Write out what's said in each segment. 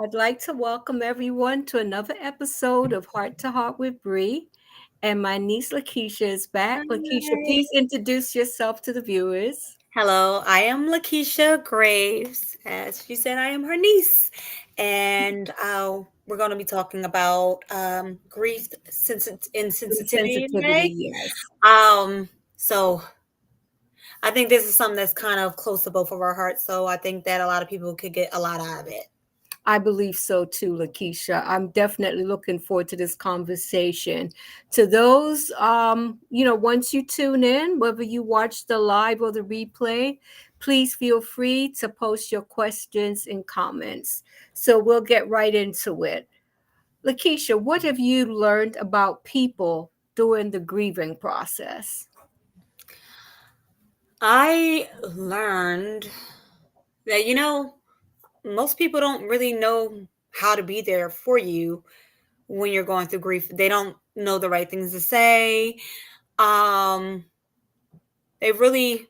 I'd like to welcome everyone to another episode of Heart to Heart with Bree. And my niece Lakeisha is back. Lakeisha, Hi. please introduce yourself to the viewers. Hello, I am Lakeisha Graves. As she said, I am her niece. And we're going to be talking about grief insensitivity Insensitivity, today. yes. So I think this is something that's kind of close to both of our hearts. So I think that a lot of people could get a lot out of it. I believe so too, Lakeisha. I'm definitely looking forward to this conversation. To those, once you tune in, whether you watch the live or the replay, please feel free to post your questions and comments. So we'll get right into it. Lakeisha, what have you learned about people during the grieving process? I learned that, most people don't really know how to be there for you when you're going through grief. They don't know the right things to say. Um, they really,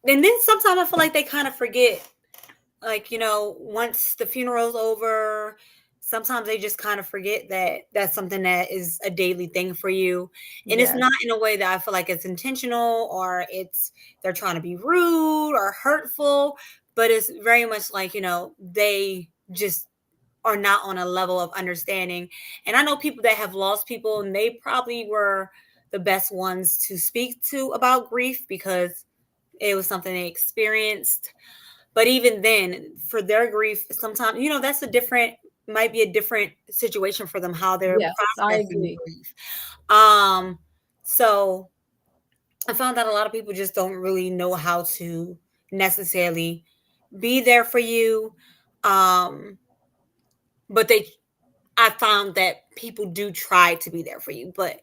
and then sometimes I feel like they kind of forget, like, once the funeral's over, sometimes they just kind of forget that that's something that is a daily thing for you. And it's Yes, not in a way that I feel like it's intentional or they're trying to be rude or hurtful, but it's very much like, they just are not on a level of understanding. And I know people that have lost people, and they probably were the best ones to speak to about grief because it was something they experienced. But even then, for their grief, sometimes, that's might be a different situation for them, how they're yes, I processing agree. grief. Um, so I found that a lot of people just don't really know how to necessarily be there for you. Um, but I found that people do try to be there for you, but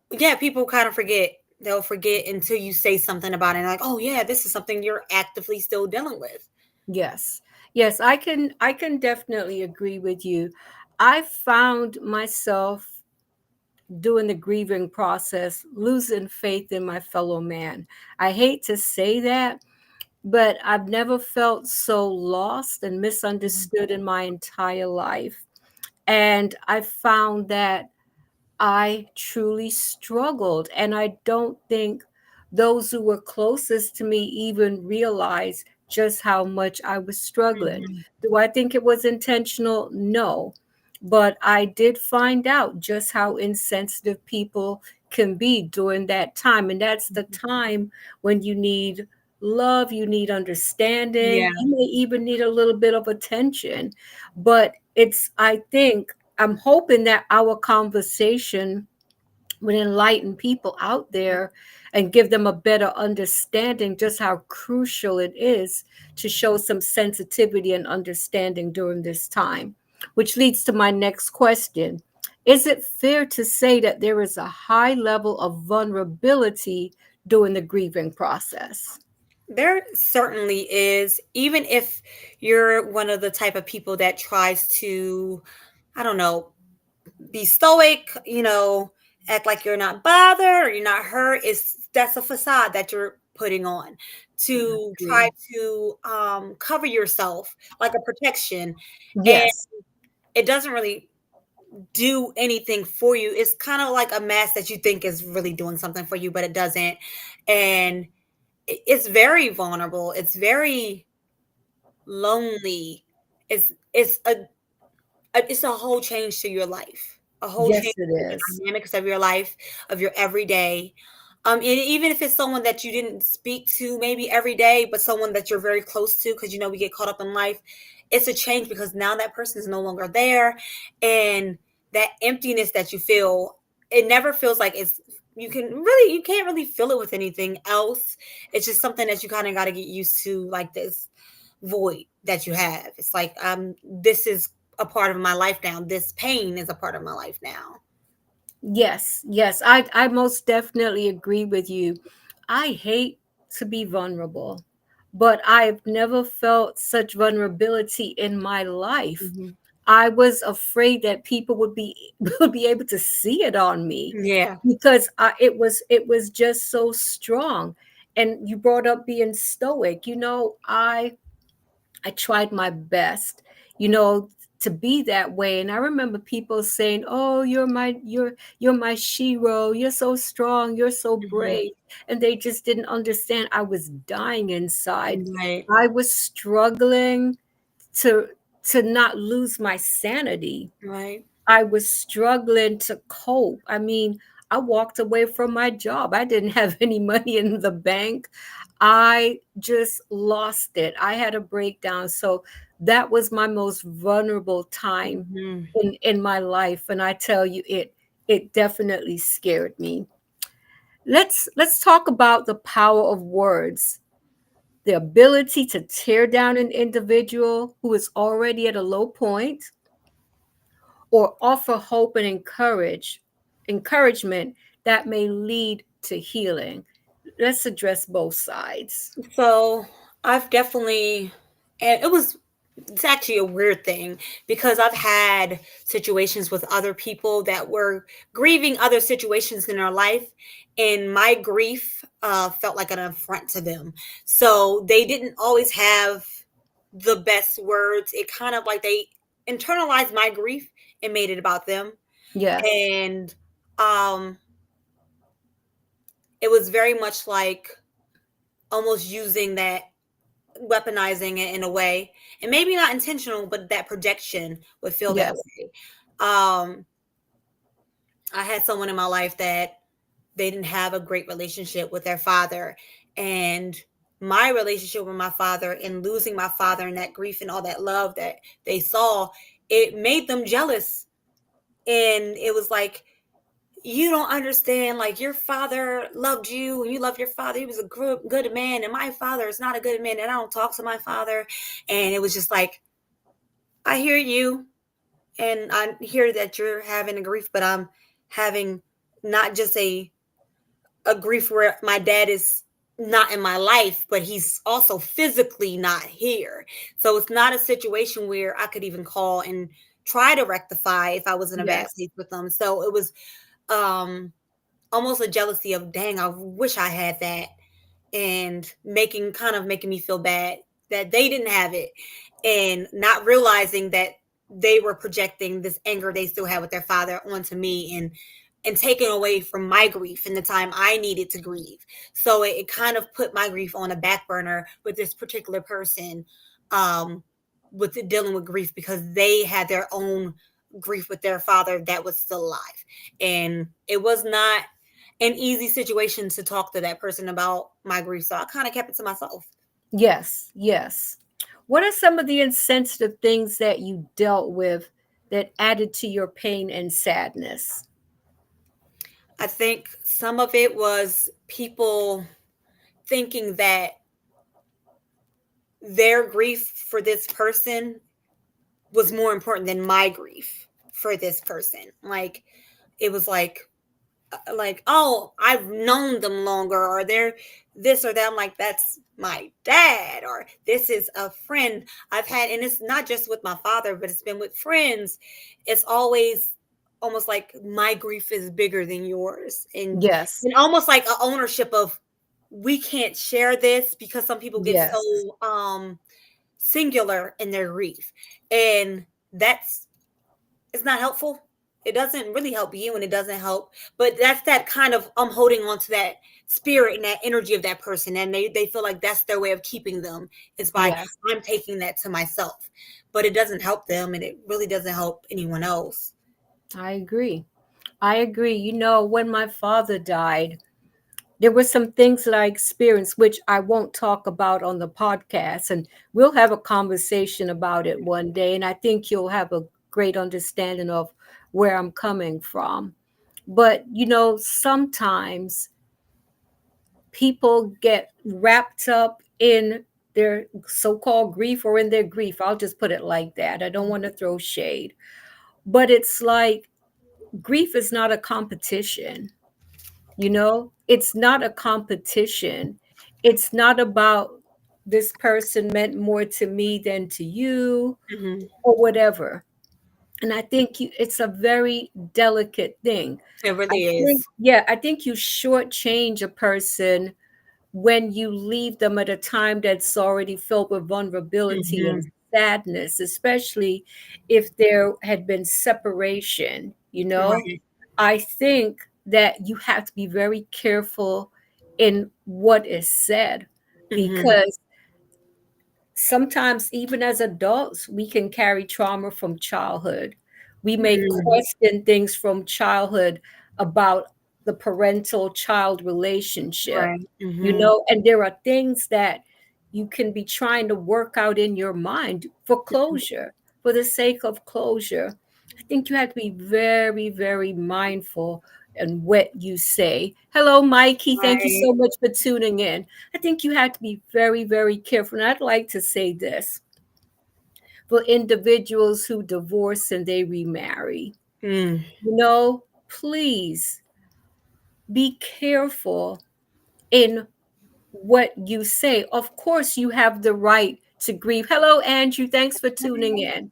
yeah, people kind of forget. They'll forget until you say something about it, and like, oh yeah, this is something you're actively still dealing with. Yes. Yes, I can definitely agree with you. I found myself during the grieving process losing faith in my fellow man. I hate to say that, but I've never felt so lost and misunderstood in my entire life. And I found that I truly struggled. And I don't think those who were closest to me even realized just how much I was struggling. Mhm. Do I think it was intentional? No. But I did find out just how insensitive people can be during that time. And that's the time when you need love, you need understanding, Yeah. you may even need a little bit of attention. But I think, I'm hoping that our conversation would enlighten people out there and give them a better understanding just how crucial it is to show some sensitivity and understanding during this time. Which leads to my next question. Is it fair to say that there is a high level of vulnerability during the grieving process? There certainly is, even if you're one of the type of people that tries to, I don't know, be stoic, act like you're not bothered or you're not hurt. That's a facade that you're putting on I to try agree. to cover yourself like a protection. And Yes, it doesn't really do anything for you. It's kind of like a mask that you think is really doing something for you, but it doesn't. And it's very vulnerable. It's very lonely. It's a whole change to your life, a whole yes, change it to the is. dynamics of your life, of your everyday. And even if it's someone that you didn't speak to maybe every day, but someone that you're very close to, because we get caught up in life, it's a change because now that person is no longer there, and that emptiness that you feel, it never feels like you can't really feel it with anything else. It's just something that you kind of got to get used to, like this void that you have. It's like this is a part of my life now. This pain is a part of my life now. Yes, yes, I most definitely agree with you. I hate to be vulnerable, but I've never felt such vulnerability in my life. Mhm. I was afraid that people would be would be able to see it on me Yeah. because it was just so strong. And you brought up being stoic. I tried my best, you know, to be that way. And I remember people saying, "Oh, you're my shero. You're so strong. You're so Mhm. brave." And they just didn't understand I was dying inside. Right. I was struggling to not lose my sanity. Right. I was struggling to cope. I mean, I walked away from my job. I didn't have any money in the bank. I just lost it. I had a breakdown. So that was my most vulnerable time Mhm. in my life. And I tell you, it definitely scared me. Let's talk about the power of words. The ability to tear down an individual who is already at a low point, or offer hope and encouragement that may lead to healing. Let's address both sides. So I've definitely, and it's actually a weird thing because I've had situations with other people that were grieving other situations in their life, and my grief felt like an affront to them. So they didn't always have the best words. It kind of like they internalized my grief and made it about them. Yes. And um, it was very much like almost using that, weaponizing it in a way, and maybe not intentional, but that projection would feel that Yes. way. I had someone in my life that they didn't have a great relationship with their father, and my relationship with my father and losing my father and that grief and all that love that they saw, it made them jealous. And it was like, you don't understand, like your father loved you and you loved your father, he was a good man, and my father is not a good man, and I don't talk to my father. And it was just like, I hear you, and I hear that you're having a grief, but I'm having not just a grief where my dad is not in my life, but he's also physically not here. So it's not a situation where I could even call and try to rectify if I was in a bad Yes. place with them. So it was um almost a jealousy of, dang, I wish I had that, and making me feel bad that they didn't have it, and not realizing that they were projecting this anger they still had with their father onto me, and taking away from my grief and the time I needed to grieve. So it kind of put my grief on a back burner with this particular person, um dealing with grief because they had their own grief with their father that was still alive. And it was not an easy situation to talk to that person about my grief. So I kind of kept it to myself. Yes. Yes. What are some of the insensitive things that you dealt with that added to your pain and sadness? I think some of it was people thinking that their grief for this person was more important than my grief for this person. Like, it was like, oh, I've known them longer, or they're this or that. I'm like, that's my dad, or this is a friend I've had. And it's not just with my father, but it's been with friends. It's always almost like my grief is bigger than yours. Yes. And almost like a ownership of, we can't share this, because some people get so Yes. singular in their grief. And that's, it's not helpful. It doesn't really help you, and it doesn't help. But that's that kind of, I'm holding on to that spirit and that energy of that person, and they feel like that's their way of keeping them, is by, Yes. I'm taking that to myself. But it doesn't help them, and it really doesn't help anyone else. I agree. I agree. You know, when my father died, there were some things that I experienced, which I won't talk about on the podcast. And we'll have a conversation about it one day. And I think you'll have a great understanding of where I'm coming from. But, you know, sometimes people get wrapped up in their so called grief or in their grief. I'll just put it like that. I don't want to throw shade. But it's like grief is not a competition. You know, it's not a competition. It's not about this person meant more to me than to you Hmm. or whatever. And I think it's a very delicate thing. It I really think, is. yeah, I think you shortchange a person when you leave them at a time that's already filled with vulnerability Hmm. and sadness, especially if there had been separation, Right. I think that you have to be very careful in what is said, Mhm. because sometimes even as adults we can carry trauma from childhood. We may Mm. question things from childhood about the parental child relationship, Right. Mhm. and there are things that you can be trying to work out in your mind for closure, for the sake of closure. I think you have to be very, very mindful in what you say. Hello, Mikey, thank you Right. so much for tuning in. I think you have to be very, very careful. And I'd like to say this for individuals who divorce and they remarry. Mm. Please be careful in what you say. Of course, you have the right to grieve. Hello, Andrew. Thanks for tuning in.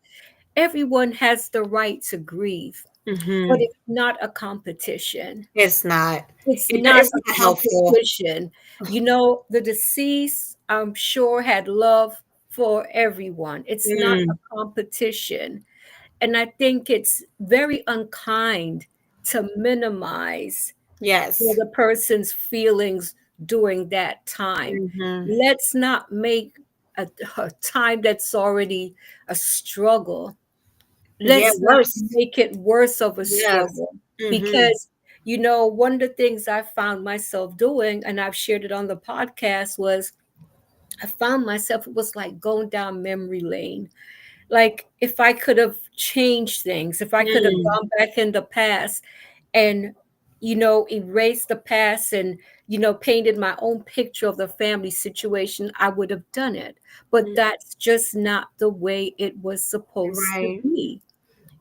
Everyone has the right to grieve, but Mhm. it's not a competition. It's not. It's not It's a not helpful. competition. The deceased, I'm sure, had love for everyone. It's not Mm. a competition. And I think it's very unkind to minimize Yes. the person's feelings during that time. Mhm. Let's not make a time that's already a struggle, Yeah, let's not worse. make it worse of a Yes. struggle, Mhm. because one of the things I found myself doing, and I've shared it on the podcast, was I found myself, it was like going down memory lane. Like if I could have changed things, if I could have Mm. gone back in the past and erased the past and painted my own picture of the family situation, I would have done it. But Mm. that's just not the way it was supposed to Right. be.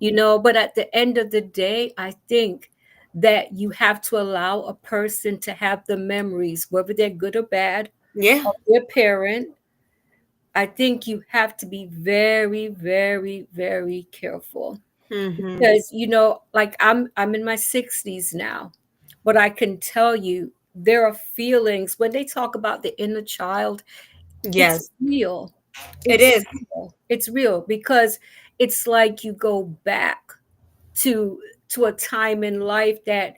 But at the end of the day, I think that you have to allow a person to have the memories, whether they're good or bad, Yeah. of their parent. I think you have to be very, very, very careful, Mhm. because like I'm in my 60s now, but I can tell you there are feelings when they talk about the inner child. It's Yes. real. It It's is. real. It's real because it's like you go back to a time in life that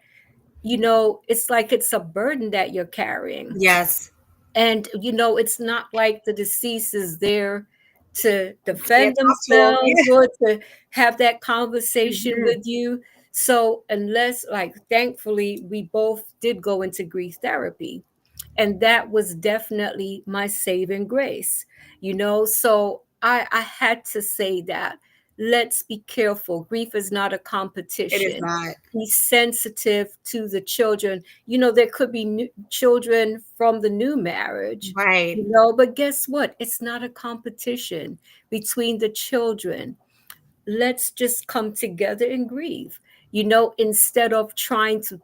it's like it's a burden that you're carrying. Yes. And it's not like the deceased is there to Yeah, defend talk to 'em. themselves Yeah. or to have that conversation Mhm. with you. So unless, like, thankfully we both did go into grief therapy, and that was definitely my saving grace. So I had to say that let's be careful. Grief is not a It is competition. not. Be sensitive to the children. There could be children from the new marriage, Right. but guess what, it's not a competition between the children. Let's just come together and grieve, instead of trying to,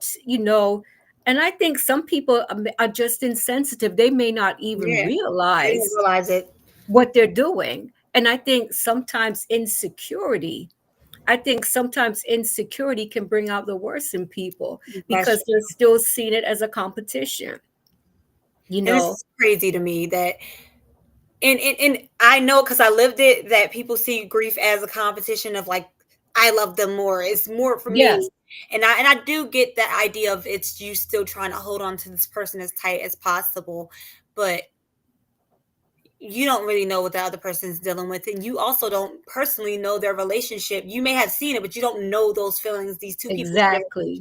and I think some people are just insensitive. They may not even Yeah. They didn't realize realize it. what they're doing. And I think sometimes insecurity can bring out the worst in people That's because they're still seeing it as a competition, you and know? it's crazy to me that and I know because I lived it that people see grief as a competition of like I love them more. It's more for Yes, me. And I do get that idea of it's you still trying to hold on to this person as tight as possible, but you don't really know what the other person's dealing with, and you also don't personally know their relationship. You may have seen it, but you don't know those feelings these two people share with each exactly.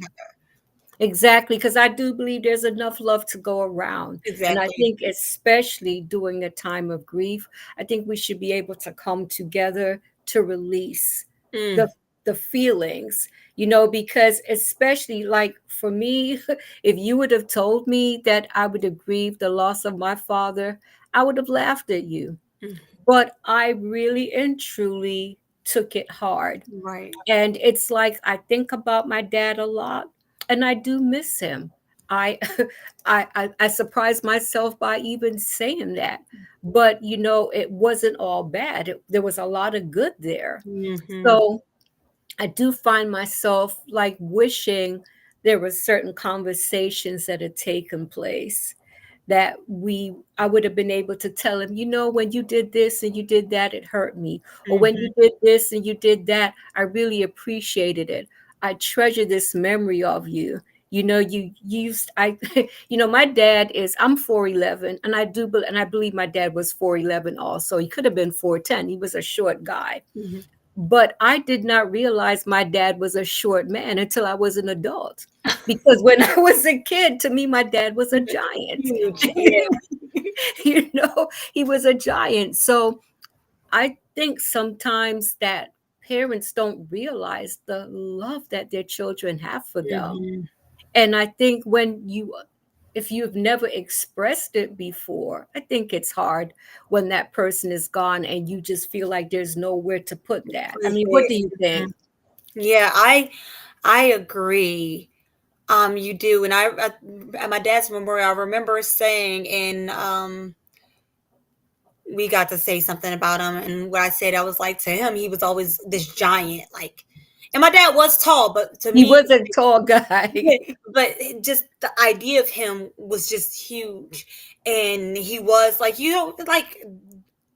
Exactly, because I do believe there's enough love to go around. other. And I Exactly. think, especially during a time of grief, I think we should be able to come together to release Mm. the feelings, because especially like for me, if you would have told me that I would have grieved the loss of my father, I would have laughed at you. Mm. But I really and truly took it hard. Right. And it's like I think about my dad a lot, and I do miss him. I I surprised myself by even saying that. But it wasn't all bad. There was a lot of good there. Hmm. So I do find myself like wishing there were certain conversations that had taken place that I would have been able to tell him, when you did this and you did that, it hurt me. Or when Mm-hmm. you did this and you did that, I really appreciated it. I treasure this memory of you. You used I my dad is I'm 4'11", and I believe my dad was 4'11" also. He could have been 4'10". He was a short guy. Mm-hmm. But I did not realize my dad was a short man until I was an adult. Because when I was a kid, to me, my dad was a giant. Huge. Yeah. He was a giant. So I think sometimes that parents don't realize the love that their children have for them. Mm-hmm. And I think if you've never expressed it before, I think it's hard when that person is gone and you just feel like there's nowhere to put that. I mean, what do you think? Mhm. Yeah, I agree. You do, and at my dad's memorial, I remember saying, and we got to say something about him, and what I said, I was like, to him, he was always this giant, like, and my dad was tall, but to He me, was a tall guy. but just the idea of him was just huge, and he was like, like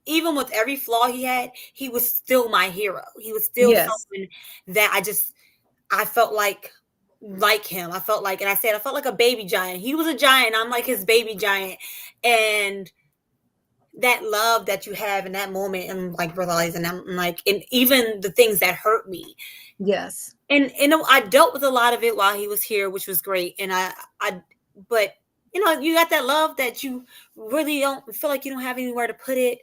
even with every flaw he had, he was still my hero. He was still Yes. someone that I felt like him. I felt like, and I said I felt like a baby giant. He was a giant. I'm like his baby giant, and that love that you have in that moment, and like realizing I'm like, and even the things that hurt me, Yes. and I dealt with a lot of it while he was here, which was great. And I, but you got that love that you really don't feel like you don't have anywhere to put it.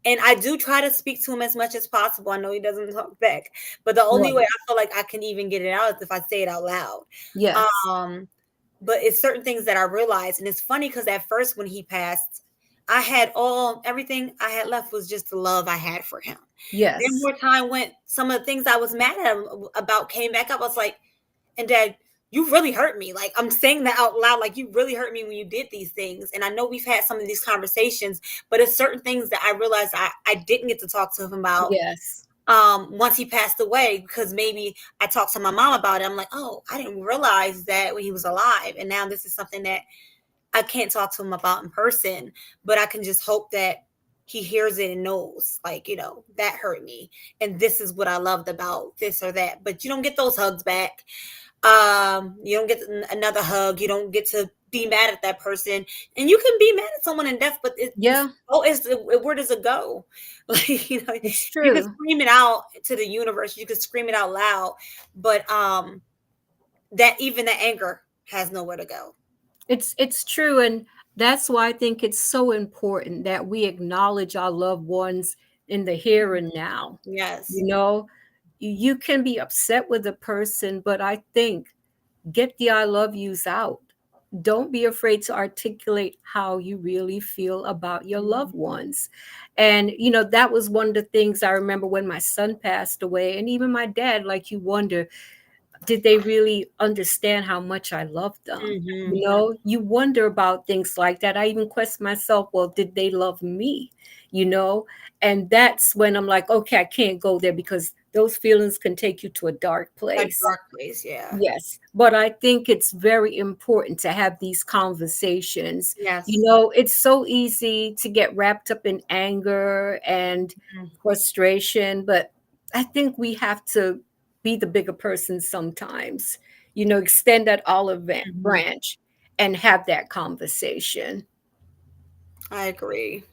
And I do try to speak to him as much as possible. I know he doesn't talk back, but the only way Right. I feel like I can even get it out is if I say it out loud. Yes. Um, but it's certain things that I realized, and it's funny because at first when he passed, I had everything I had left was just the love I had for him. Then Yes. more time went, some of the things I was mad at him about came back up. I was like, and Dad, you really hurt me. Like, I'm saying that out loud. Like, you really hurt me when you did these things. And I know we've had some of these conversations, but it's certain things that I realized I didn't get to talk to him about Yes. once he passed away, because maybe I talked to my mom about it. I'm like, oh, I didn't realize that when he was alive. And now this is something that I can't talk to him about in person, but I can just hope that he hears it and knows, like, that hurt me. And this is what I loved about this or that. But you don't get those hugs back. You don't get another hug. You don't get to be mad at that person. And you can be mad at someone in death, but Yeah, where does it go? Like, it's you can true. scream it out to the universe. You can scream it out loud, but that even the anger has nowhere to go. It's true, and that's why I think it's so important that we acknowledge our loved ones in the here and now. Yes. You know, you can be upset with a person, but I think get the I love yous out. Don't be afraid to articulate how you really feel about your loved ones. And, that was one of the things I remember when my son passed away, and even my dad, like you wonder, did they really understand how much I loved them? Mm-hmm. You wonder about things like that. I even question myself, well, did they love me? You know, and that's when I'm like, okay, I can't go there because those feelings can take you to a dark A place. dark place, yeah. Yes, but I think it's very important to have these conversations. Yes. It's so easy to get wrapped up in anger and frustration, but I think we have to be the bigger person sometimes. Extend that Mm-hmm. branch and have that conversation. I agree.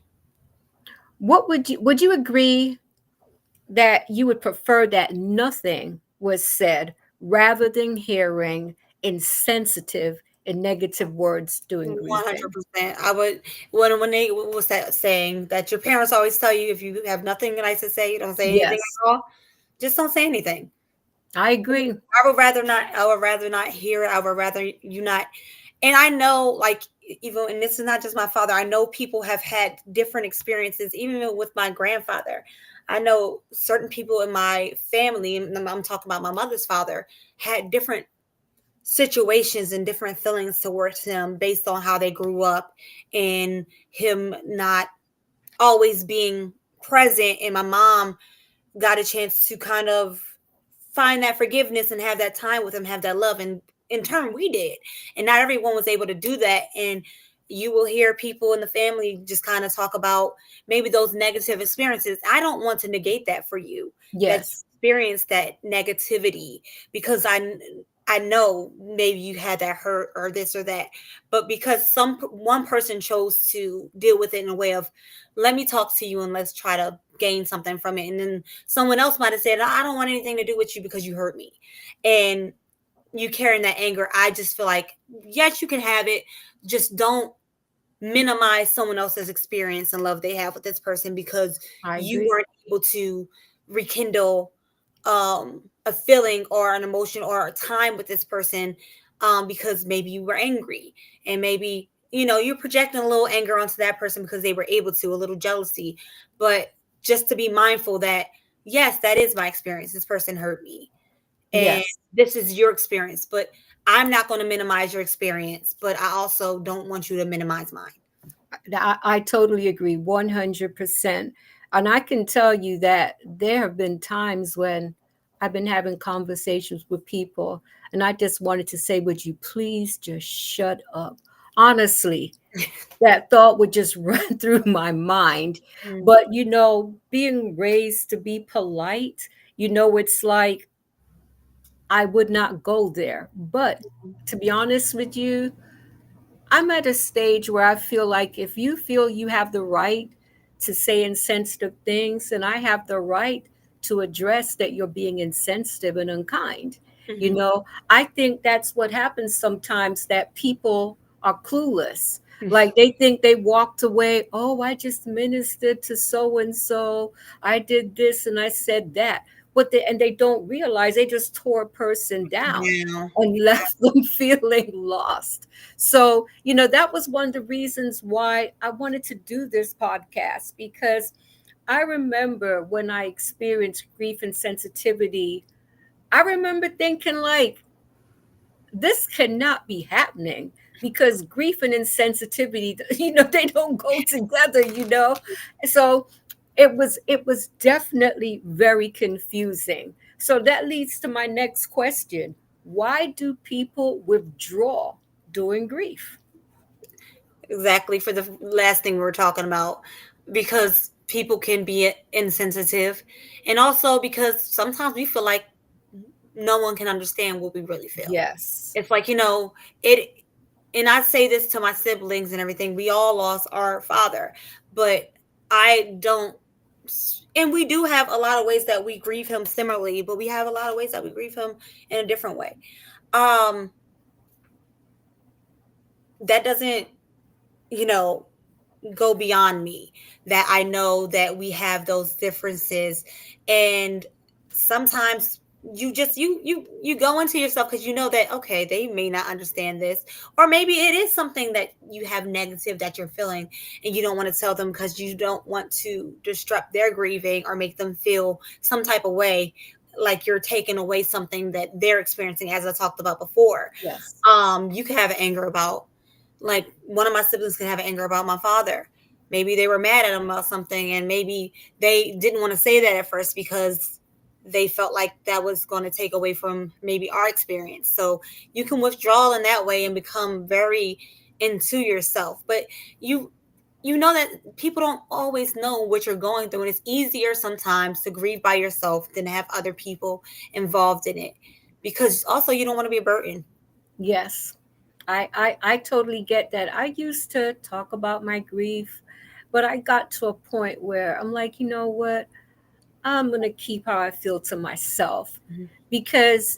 Would you agree that you would prefer that nothing was said rather than hearing insensitive and negative words during grieving? 100%. I would, when they, what was that saying that your parents always tell you, if you have nothing nice to say, you don't say anything Yes, at all. Just don't say anything. I agree. I would rather not. I would rather not hear it. I would rather you not. And I know, like, even, and this is not just my father. I know people have had different experiences, even with my grandfather. I know certain people in my family, and I'm talking about my mother's father, had different situations and different feelings towards him based on how they grew up, and him not always being present. And my mom got a chance to kind of find that forgiveness and have that time with him, have that love. And in turn, we did. And not everyone was able to do that. And you will hear people in the family just kind of talk about maybe those negative experiences. I don't want to negate that for you, that you Yes, experienced that negativity, because I know maybe you had that hurt or this or that, but because one person chose to deal with it in a way of, let me talk to you and let's try to gain something from it, and then someone else might have said, I don't want anything to do with you because you hurt me, and you carrying that anger. I just feel like, yes, you can have it, just don't minimize someone else's experience and love they have with this person because I you agree. weren't able to rekindle a feeling or an emotion or a time with this person, because maybe you were angry, and maybe you're projecting a little anger onto that person because they were able to, a little jealousy. But just to be mindful that, yes, that is my experience, this person hurt me, and Yes, this is your experience, but I'm not going to minimize your experience, but I also don't want you to minimize mine. I totally agree 100%. And I can tell you that there have been times when I've been having conversations with people and I just wanted to say, would you please just shut up? Honestly, that thought would just run through my mind. Mm, But, being raised to be polite, it's like I would not go there. But to be honest with you, I'm at a stage where I feel like if you feel you have the right to say insensitive things, then I have the right to address that you're being insensitive and unkind. mhm, I think that's what happens sometimes, that people are clueless. mm. Like they think they walked away, oh, I just ministered to so and so. I did this and I said that. And they don't realize they just tore a person down Yeah. and left them feeling lost. So, that was one of the reasons why I wanted to do this podcast, because I remember when I experienced grief and sensitivity, I remember thinking, like, this cannot be happening, because grief and insensitivity, they don't go together. So it was definitely very confusing. So that leads to my next question. Why do people withdraw during grief? Exactly, for the last thing we were talking about, because people can be insensitive, and also because sometimes we feel like no one can understand what we really feel. Yes. It's like, it, and I say this to my siblings and everything, we all lost our father, but I don't, and we do have a lot of ways that we grieve him similarly, but we have a lot of ways that we grieve him in a different way. Um, that doesn't, you know, go beyond me, that I know that we have those differences, and sometimes you just you go into yourself because you know that, okay, they may not understand this, or maybe it is something that you have negative that you're feeling, and you don't want to tell them because you don't want to disrupt their grieving or make them feel some type of way, like you're taking away something that they're experiencing, as I talked about before. Yes. You can have anger about, like, one of my siblings can have anger about my father. Maybe they were mad at him about something, and maybe they didn't want to say that at first because they felt like that was going to take away from maybe our experience. So you can withdraw in that way and become very into yourself. But you you know that people don't always know what you're going through, and it's easier sometimes to grieve by yourself than to have other people involved in it, because also you don't want to be a burden. Yes. I totally get that. I used to talk about my grief, but I got to a point where I'm like, you know what? I'm going to keep how I feel to myself, Mhm. because,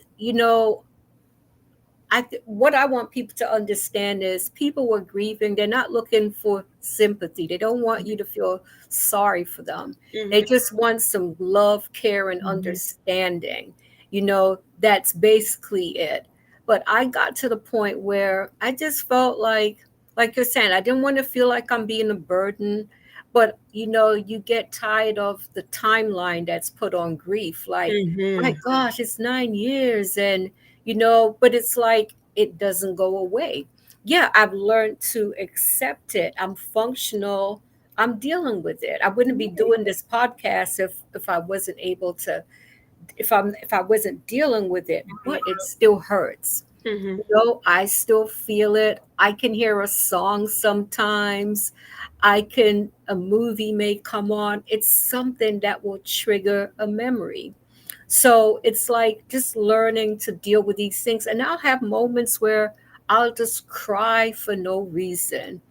what I want people to understand is people were grieving. They're not looking for sympathy. They don't want you to feel sorry for them. They Mhm. just want some love, care, and Mhm. understanding. That's basically it. But I got to the point where I just felt like you're saying, I didn't want to feel like I'm being a burden. But you get tired of the timeline that's put on grief. Like, my Mhm. gosh, it's 9 years, and but it's like it doesn't go away. Yeah, I've learned to accept it. I'm functional. I'm dealing with it. I wouldn't be doing this podcast if I wasn't able to, if I wasn't dealing with it, but it still hurts. Mhm. I still feel it. I can hear a song sometimes. A movie may come on. It's something that will trigger a memory. So it's like just learning to deal with these things. And I'll have moments where I'll just cry for no reason.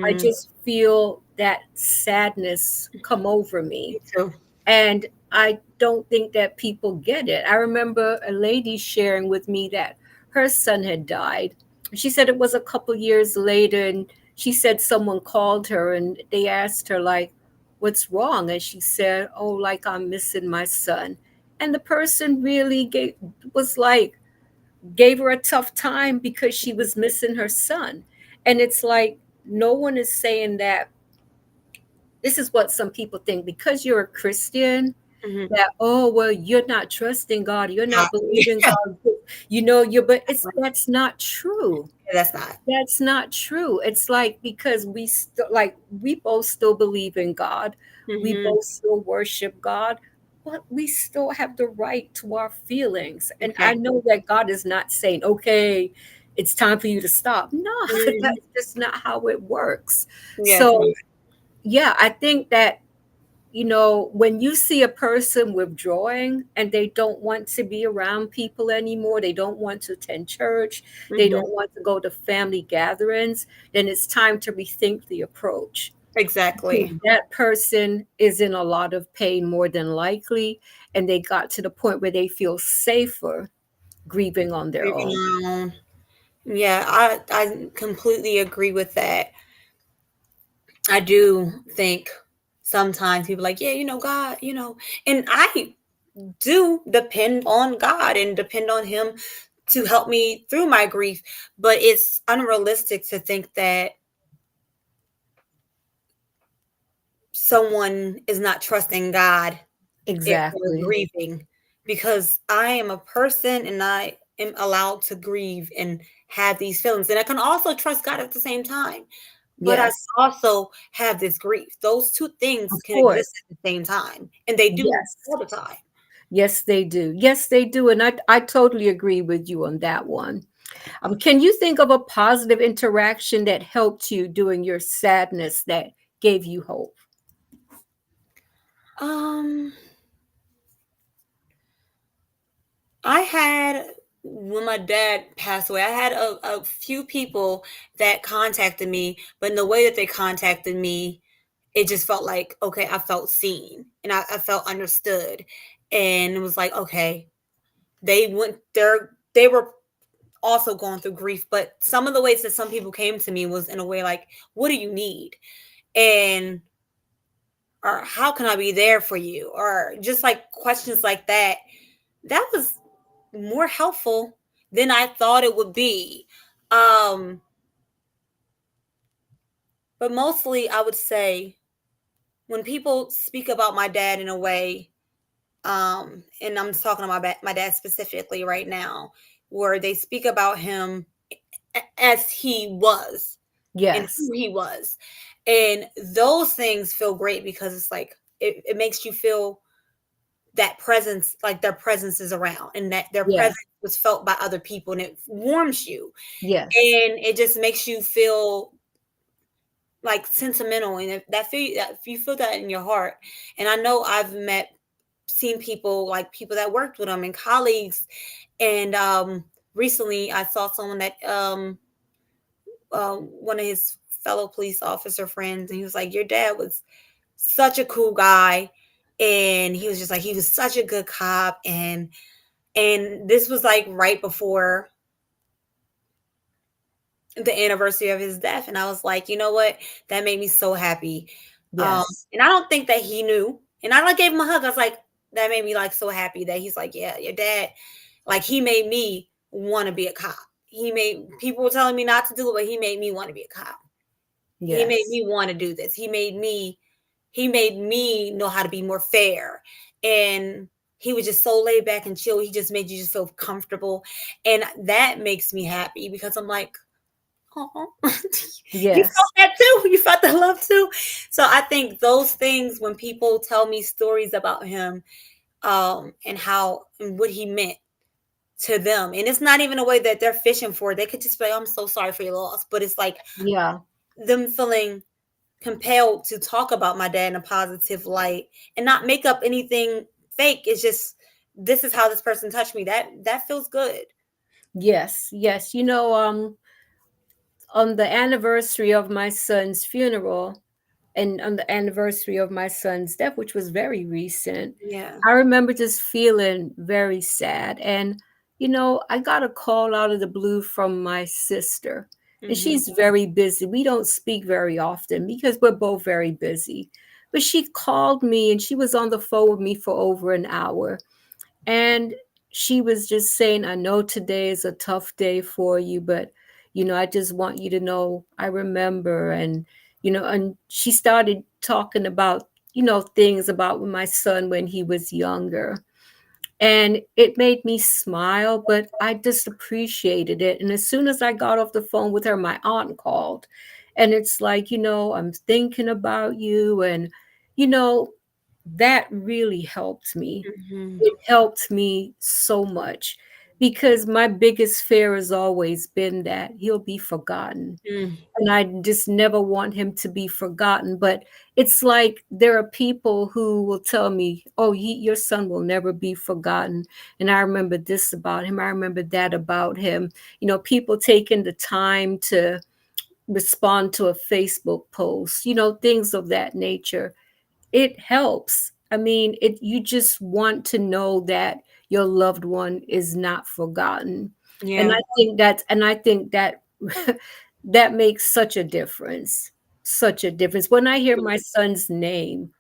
I Mhm. just feel that sadness come over me. Me too. And I don't think that people get it. I remember a lady sharing with me that her son had died. She said it was a couple years later, and she said someone called her and they asked her, like, what's wrong? And she said, oh, like I'm missing my son. And the person really was like, gave her a tough time because she was missing her son. And it's like, no one is saying that this is what some people think because you're a Christian Mhm. that, oh, well, you're not trusting God, you're Ah, not believing yeah. God, you're, but it's that's not true. That's not. That's not true. It's like because we still like we both still believe in God, we Mhm. both still worship God, but we still have the right to our feelings. And I Exactly. know that God is not saying, okay, it's time for you to stop. No, Mhm. that's just not how it works. Yeah, it's not. So yeah, I think that when you see a person withdrawing and they don't want to be around people anymore, they don't want to attend church, they Mhm. don't want to go to family gatherings, then it's time to rethink the approach. Because Exactly. that person is in a lot of pain more than likely, and they got to the point where they feel safer grieving on their Maybe own. not. Yeah, I completely agree with that. I do think sometimes people like, yeah, God, and I do depend on God and depend on Him to help me through my grief. But it's unrealistic to think that someone is not trusting God if they're Exactly. grieving, because I am a person and I am allowed to grieve and have these feelings. And I can also trust God at the same time. But I Yes. also have this grief. Those two things Of can exist course. at the same time. And they do Yes. all the time. Yes, they do. Yes, they do. And I totally agree with you on that one. Can you think of a positive interaction that helped you during your sadness that gave you hope? Um, I had when my dad passed away, I had a few people that contacted me, but in the way that they contacted me, it just felt like, okay, I felt seen and I felt understood. And it was like, okay, they were also going through grief, but some of the ways that some people came to me was in a way like, what do you need? And or how can I be there for you? Or just like questions like that. That was more helpful than I thought it would be. Um, but mostly I would say when people speak about my dad in a way, and I'm talking about my dad specifically right now, where they speak about him as he was and Yes. who he was. And those things feel great because it's like it makes you feel that presence, like their presence is around and that their Yeah. presence was felt by other people and it warms you. Yes. And it just makes you feel like sentimental and if you feel that in your heart. And I know I've seen people like people that worked with them and colleagues. And recently I saw someone that one of his fellow police officer friends, and he was like, your dad was such a cool guy, and he was just like, he was such a good cop. And this was like right before the anniversary of his death, and I was like, you know what, that made me so happy. Yes. And I don't think that he knew, and I like gave him a hug. I was like, that made me like so happy that he's like, yeah, your dad, like he made me want to be a cop. He made People were telling me not to do it, but he made me want to be a cop. He made Yes. me want to do this. He made me know how to be more fair. And he was just so laid back and chill. He just made you just feel comfortable. And that makes me happy because I'm like, oh, you felt Yes. that too. You felt the love too. So I think those things, when people tell me stories about him, and how and what he meant, to them. And it's not even a way that they're fishing for. They could just be like, I'm so sorry for your loss. But it's like Yeah. them feeling compelled to talk about my dad in a positive light and not make up anything fake. It's just, this is how this person touched me. That feels good. Yes, yes. On the anniversary of my son's funeral and on the anniversary of my son's death, which was very recent, Yeah. I remember just feeling very sad. And, I got a call out of the blue from my sister, and Hmm. she's very busy. We don't speak very often because we're both very busy. But she called me and she was on the phone with me for over an hour. And she was just saying, I know today is a tough day for you, but, I just want you to know I remember. And she started talking about, things about my son when he was younger. And it made me smile, but I just appreciated it. And as soon as I got off the phone with her, my aunt called. And it's like, I'm thinking about you. And, you know, that really helped me. Hmm. It helped me so much because my biggest fear has always been that he'll be forgotten. Mm. And I just never want him to be forgotten. But it's like there are people who will tell me, oh, your son will never be forgotten. And I remember this about him. I remember that about him. People taking the time to respond to a Facebook post, things of that nature. It helps. I mean, you just want to know that your loved one is not forgotten. And Yeah. I think that that makes such a difference. Such a difference. When I hear my son's name,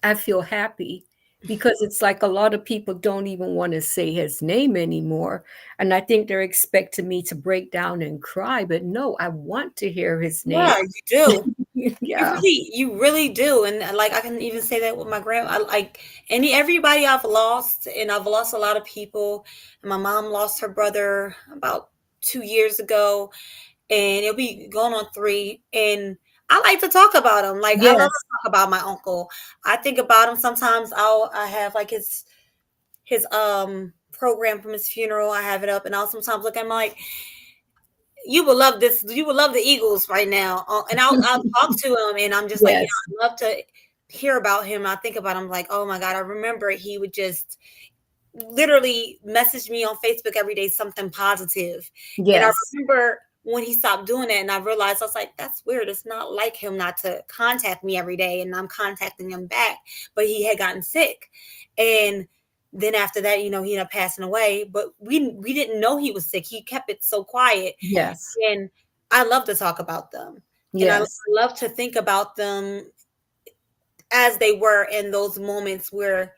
I feel happy because it's like a lot of people don't even want to say his name anymore. And I think they're expecting me to break down and cry, but no, I want to hear his name. Yeah, you do. Yeah. You really do. And like I can even say that with my grandma. I like everybody I've lost, and I've lost a lot of people. And my mom lost her brother about 2 years ago, and it'll be going on three. And I like to talk about him. Like I love Yes. to talk about my uncle. I think about him sometimes. I have like his program from his funeral. I have it up, and I'll sometimes look at him like, you will love this. You will love the Eagles right now. And I'll talk to him, and I'm just like, yeah, Yes. I love to hear about him. I think about him like, oh my god, I remember he would just literally message me on Facebook every day something positive. And I Yes. remember when he stopped doing that, and I realized, I was like, that's weird. It's not like him not to contact me every day, and I'm contacting him back. But he had gotten sick, and then after that, he ended up passing away. But we didn't know he was sick. He kept it so quiet, Yes. and I love to talk about them, and I Yes. love to think about them as they were in those moments where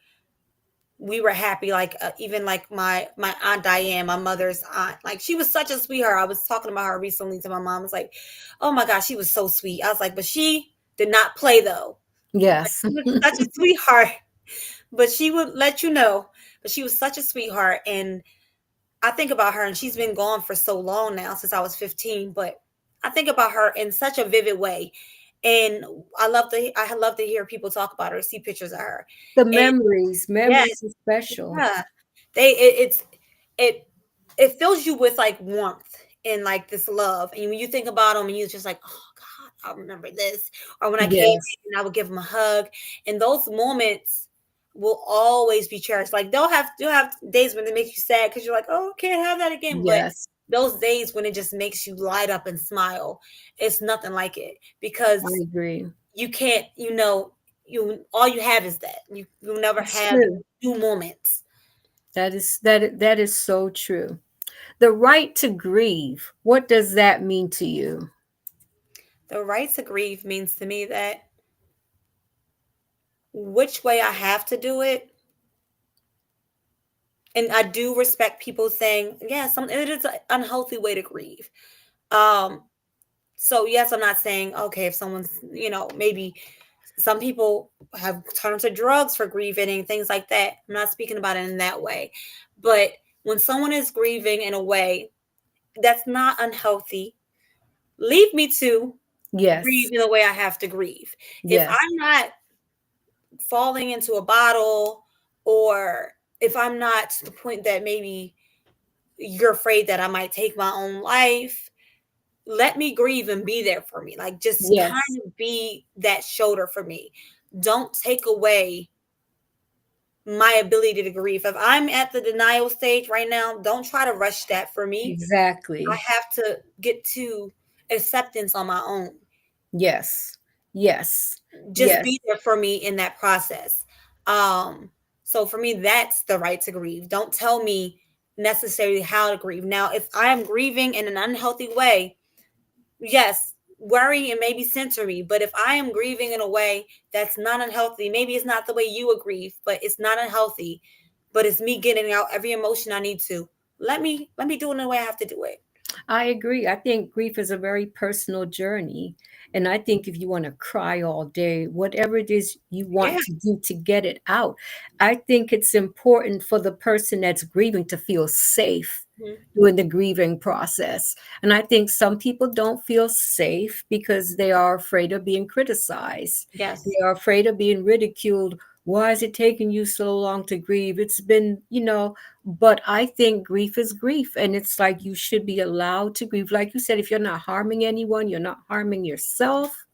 we were happy. Like even like my aunt Diane, my mother's aunt, like she was such a sweetheart. I was talking about her recently to my mom. I was like, oh my gosh, she was so sweet. I was like, but she did not play though. Yes. She was such a sweetheart, but she would let you know. But she was such a sweetheart, and I think about her, and she's been gone for so long now, since I was 15. But I think about her in such a vivid way, and I love to hear people talk about her, see pictures of her, The and memories, yes, memories are special. yeah, it it fills you with like warmth and like this love. And when you think about them, and you're just like, oh God, I remember this. Or when I came Yes. in, I would give them a hug, and those moments will always be cherished. Like they'll have days when they make you sad because you're like, oh, can't have that again. But Yes. those days when it just makes you light up and smile, it's nothing like it, because I agree. you can't, you all you have is that. You'll never It's have true. new moments. That is so true. The right to grieve. What does that mean to you? The right to grieve means to me that which way I have to do it, and I do respect people saying, yeah, it is an unhealthy way to grieve. Um, so yes, I'm not saying, okay, if someone's, maybe some people have turned to drugs for grieving and things like that. I'm not speaking about it in that way. But when someone is grieving in a way that's not unhealthy, leave me to grieve Yes. in the way I have to grieve. If Yes. I'm not falling into a bottle, or if I'm not to the point that maybe you're afraid that I might take my own life. Let me grieve and be there for me. Like, just Yes, kind of be that shoulder for me. Don't take away my ability to grieve. If I'm at the denial stage right now, don't try to rush that for me. I exactly. have to get to acceptance on my own. Yes, yes, Just yes. be there for me in that process. Um, so for me, that's the right to grieve. Don't tell me necessarily how to grieve. Now, if I am grieving in an unhealthy way, yes, worry and maybe censor me. But if I am grieving in a way that's not unhealthy, maybe it's not the way you would grieve, but it's not unhealthy, but it's me getting out every emotion I need to. Let me do it in the way I have to do it. I agree. I think grief is a very personal journey. And I think if you want to cry all day, whatever it is you Yeah. want to do to get it out, I think it's important for the person that's grieving to feel safe Mhm. during the grieving process. And I think some people don't feel safe because they are afraid of being criticized, Yes. they are afraid of being ridiculed. Why is it taking you so long to grieve? It's been, but I think grief is grief, and it's like you should be allowed to grieve. Like you said, if you're not harming anyone, you're not harming yourself,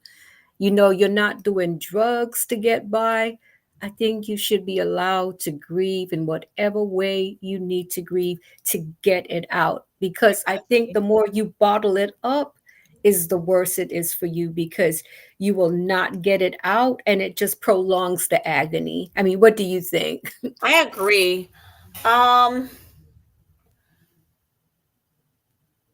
you're not doing drugs to get by. I think you should be allowed to grieve in whatever way you need to grieve to get it out. Because I think the more you bottle it up, is the worse it is for you because you will not get it out and it just prolongs the agony. I mean, what do you think? I agree. Um,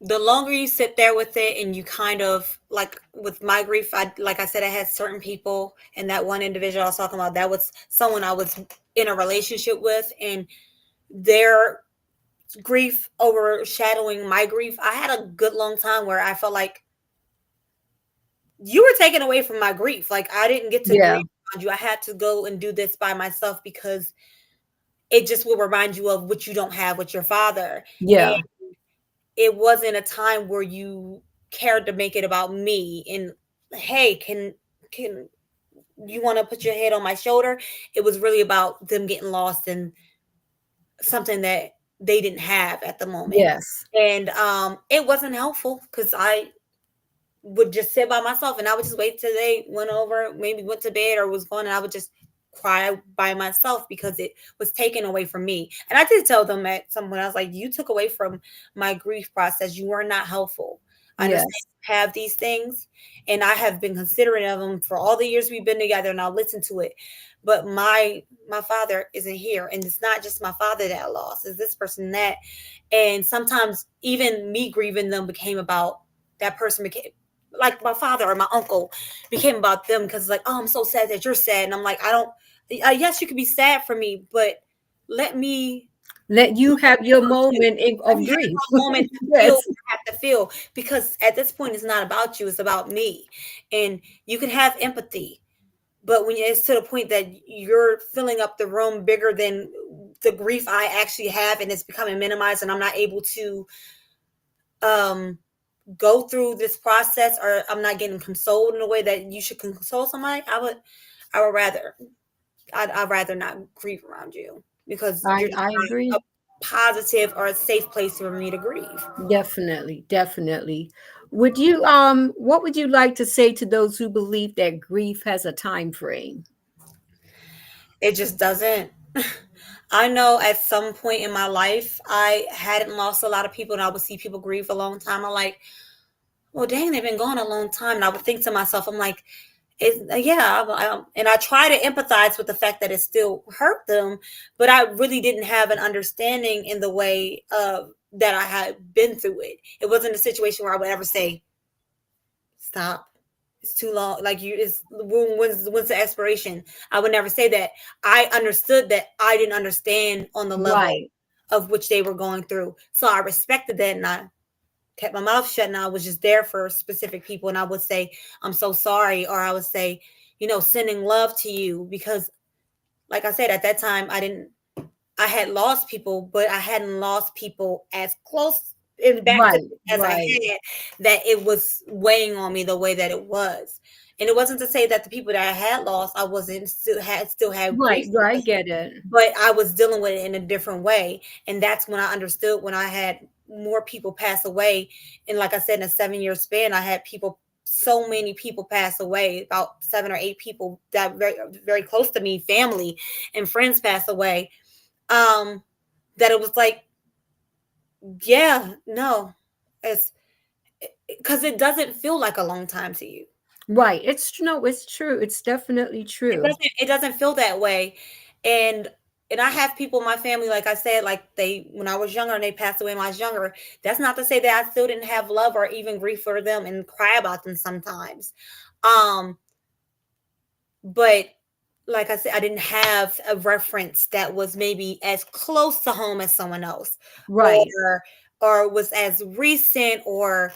the longer you sit there with it and you kind of like with my grief, I like I said, I had certain people, and that one individual I was talking about, that was someone I was in a relationship with, and their grief overshadowing my grief. I had a good long time where I felt like you were taken away from my grief. Like, I didn't get to Yeah, grieve around you. I had to go and do this by myself because it just will remind you of what you don't have with your father. And yeah, it wasn't a time where you cared to make it about me and, hey, can you want to put your head on my shoulder? It was really about them getting lost in something that they didn't have at the moment. yes, And it wasn't helpful because I would just sit by myself and I would just wait till they went over, maybe went to bed or was gone, and I would just cry by myself because it was taken away from me. And I did tell them at some point, I was like, you took away from my grief process. You were not helpful. I understand yes, you have these things, and I have been considerate of them for all the years we've been together, and I'll listen to it. But my father isn't here, and it's not just my father that I lost, it's this person that. And sometimes even me grieving them became about that person, became like my father or my uncle, became about them because like, oh, I'm so sad that you're sad, and I'm like, I don't. Yes, you could be sad for me, but let me let you have your too. moment Let of me have grief. my moment to feel Yes, what I have to feel, because at this point it's not about you, it's about me. And you can have empathy, but when it's to the point that you're filling up the room bigger than the grief I actually have, and it's becoming minimized, and I'm not able to um go through this process, or I'm not getting consoled in a way that you should console somebody, I would rather I'd rather not grieve around you, because I you're just I not agree. a positive or a safe place for me to grieve. Definitely, definitely. Would you what would you like to say to those who believe that grief has a time frame? It just doesn't. I know at some point in my life I hadn't lost a lot of people, and I would see people grieve a long time. I'm like, well, dang, they've been gone a long time. And I would think to myself, I'm like, yeah, and I try to empathize with the fact that it still hurt them, but I really didn't have an understanding in the way of that I had been through it. It wasn't a situation where I would ever say, "Stop, it's too long." Like, you, it's when's the expiration? I would never say that. I understood that I didn't understand on the level Right. of which they were going through, so I respected that, and I kept my mouth shut, and I was just there for specific people. And I would say, I'm so sorry. Or I would say, sending love to you. Because, like I said, at that time, I had lost people, but I hadn't lost people as close and back to Right. as I Right. had, that it was weighing on me the way that it was. And it wasn't to say that the people that I had lost, I wasn't still had Right, grief, right, I get it. but I was dealing with it in a different way. And that's when I understood, when I had more people pass away. And like I said, in a 7 year span, I had people, so many people pass away, about 7 or 8 people that very, very close to me, family and friends pass away. Um, that it was like, yeah, no, it's because it doesn't feel like a long time to you. Right. It's no, it's true. It's definitely It true. doesn't feel that way. And I have people in my family, like I said, like they, when I was younger and they passed away when I was younger, that's not to say that I still didn't have love or even grief for them and cry about them sometimes. Um, but like I said, I didn't have a reference that was maybe as close to home as someone else, Right. or was as recent, or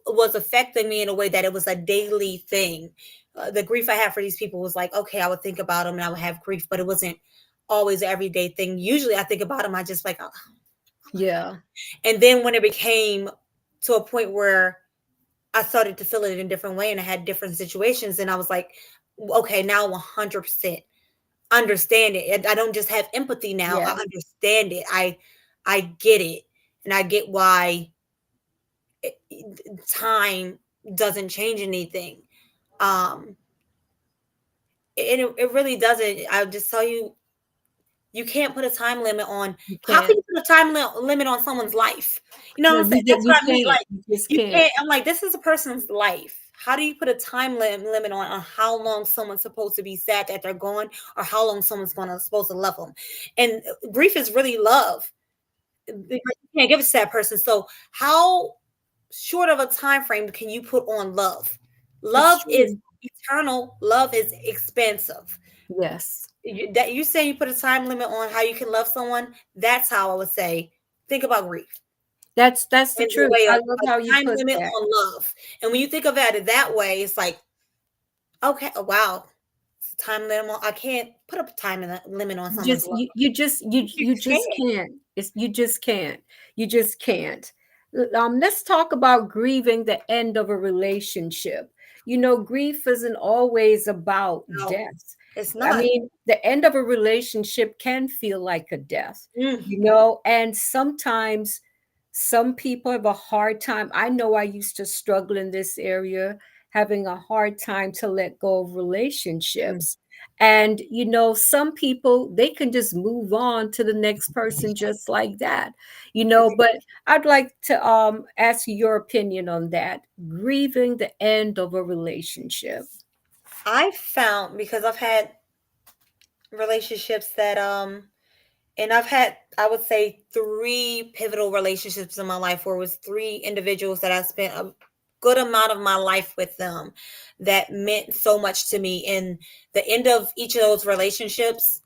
was affecting me in a way that it was a daily thing. The grief I had for these people was like, okay, I would think about them and I would have grief, but it wasn't always an everyday thing. Usually I think about them, I just like, oh. Yeah. And then when it became to a point where I started to feel it in a different way and I had different situations, and I was like, okay, now 100% understand it. And I don't just have empathy now. I Yes. understand it. I get it. And I get why time doesn't change anything. Um it really doesn't. I'll just tell you, you can't put a time limit on, You how can can't. you put a time limit on someone's life? You know No, what I'm saying? That's you what I mean. can't. Like, You just you can't. can't. I'm like, this is a person's life. How do you put a time limit on how long someone's supposed to be sad that they're gone, or how long someone's gonna supposed to love them? And grief is really love. You can't give it to that person. So how short of a time frame can you put on love? It's Love is true. eternal. Love is expensive. Yes. That you say you put a time limit on how you can love someone. That's how I would say, think about grief That's the in the truth. way I of love how a you time put limit that. on love. And when you think about it that way, it's like, okay, oh, wow, it's a time limit. I can't put a limit on someone's love. You You just just can't. can't. It's you just can't. You just can't. Let's talk about grieving the end of a relationship. You know, grief isn't always about No, death. it's I not. mean, the end of a relationship can feel like a death, Mm, you know, and sometimes some people have a hard time. I know I used to struggle in this area, having a hard time to let go of mm. relationships. And, you know, some people, they can just move on to the next person just like that, you know. But I'd like to ask you your opinion on that, grieving the end of a relationship. I found, because I've had relationships that and I've had, I would say, three pivotal relationships in my life, where it was three individuals that I spent a good amount of my life with them, that meant so much to me. And the end of each of those relationships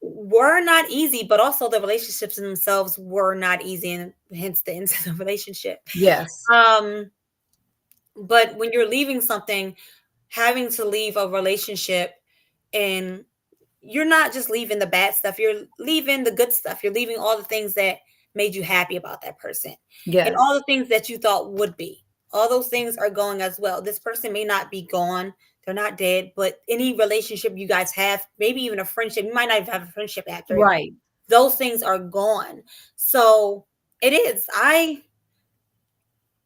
were not easy, but also the relationships in themselves were not easy, and hence the end of the relationship. Yes. Um, but when you're leaving something, having to leave a relationship, and you're not just leaving the bad stuff, you're leaving the good stuff. You're leaving all the things that made you happy about that person, and all Yes. the things that you thought would be. All those things are going as well. This person may not be gone, they're not dead, but any relationship you guys have, maybe even a friendship, you might not even have a friendship after it. Right. Those things are gone. So it is.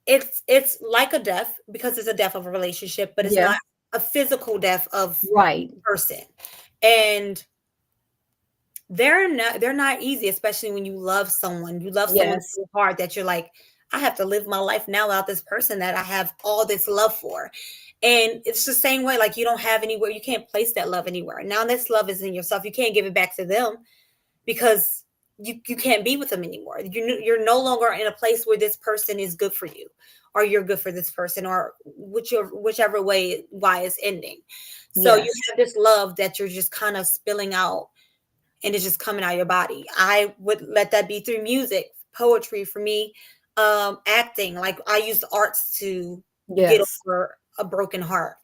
It's like a death, because it's a death of a relationship, but it's Yeah. not a physical death of Right. a person. And they're not easy, especially when you love someone. You love someone Yes. so hard that you're like, I have to live my life now without this person that I have all this love for. And it's the same way, like, you don't have anywhere, you can't place that love anywhere. Now this love is in yourself. You can't give it back to them, because you can't be with them anymore. You're no longer in a place where this person is good for you, or you're good for this person, or whichever way why it's ending. So you Yes. have this love that you're just kind of spilling out, and it's just coming out of your body. I would let that be through music, poetry for me, acting. Like, I use the arts to get Yes. over a broken heart.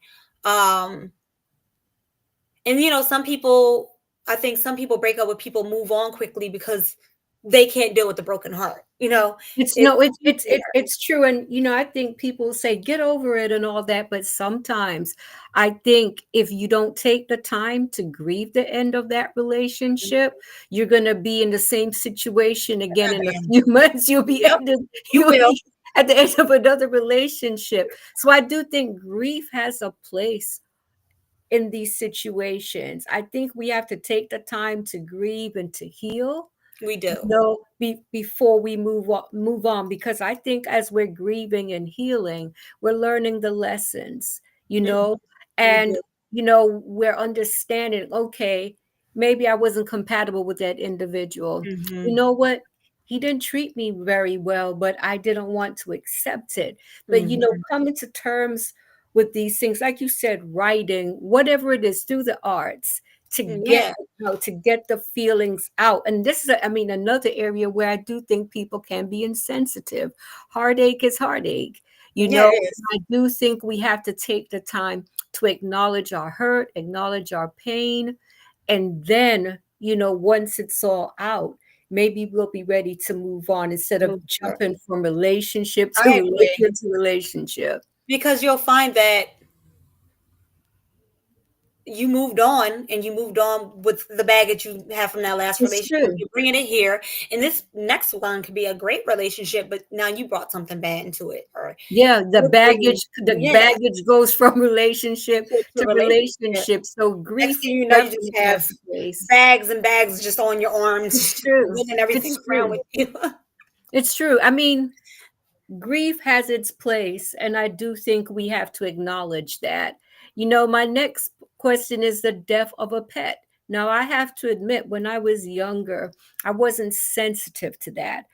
Um, and some people, I think some people break up with people, move on quickly because they can't deal with the broken heart. You know, It's it's no, there. it's true, and I think people say get over it and all that, but sometimes I think if you don't take the time to grieve the end of that relationship, you're gonna be in the same situation again in a Again. few months. Yep, you You'll will. be at the end of another relationship. So I do think grief has a place in these situations. I think we have to take the time to grieve and to heal, We do. before we move on, because I think as we're grieving and healing, we're learning the lessons, Mhm. We and do. we're understanding, okay, maybe I wasn't compatible with that individual. You Mhm. know what, he didn't treat me very well, but I didn't want to accept it. But Mhm. coming to terms with these things, like you said, writing, whatever it is, through the arts, to get Yeah. to get the feelings out. And this is, another area where I do think people can be insensitive. Heartache is heartache. You Yeah, know, it is. I do think we have to take the time to acknowledge our hurt, acknowledge our pain, and then, once it's all out, maybe we'll be ready to move on instead of Move forward. jumping from relationship to I agree. relationship to relationship. Because you'll find that you moved on and you moved on with the baggage you have from that last It's relationship. true. You're bringing it here, and this next one could be a great relationship, but now you brought something bad into it, or Yeah, you're bringing, the yeah, baggage goes from relationship to a to relationship. relationship. So Next grief thing you know, you just definitely have has a place. bags and bags just on your arms, It's true. bringing everything It's around true. with you. It's true. Grief has its place, and I do think we have to acknowledge that. My next question is the death of a pet. Now, I have to admit, when I was younger, I wasn't sensitive to that.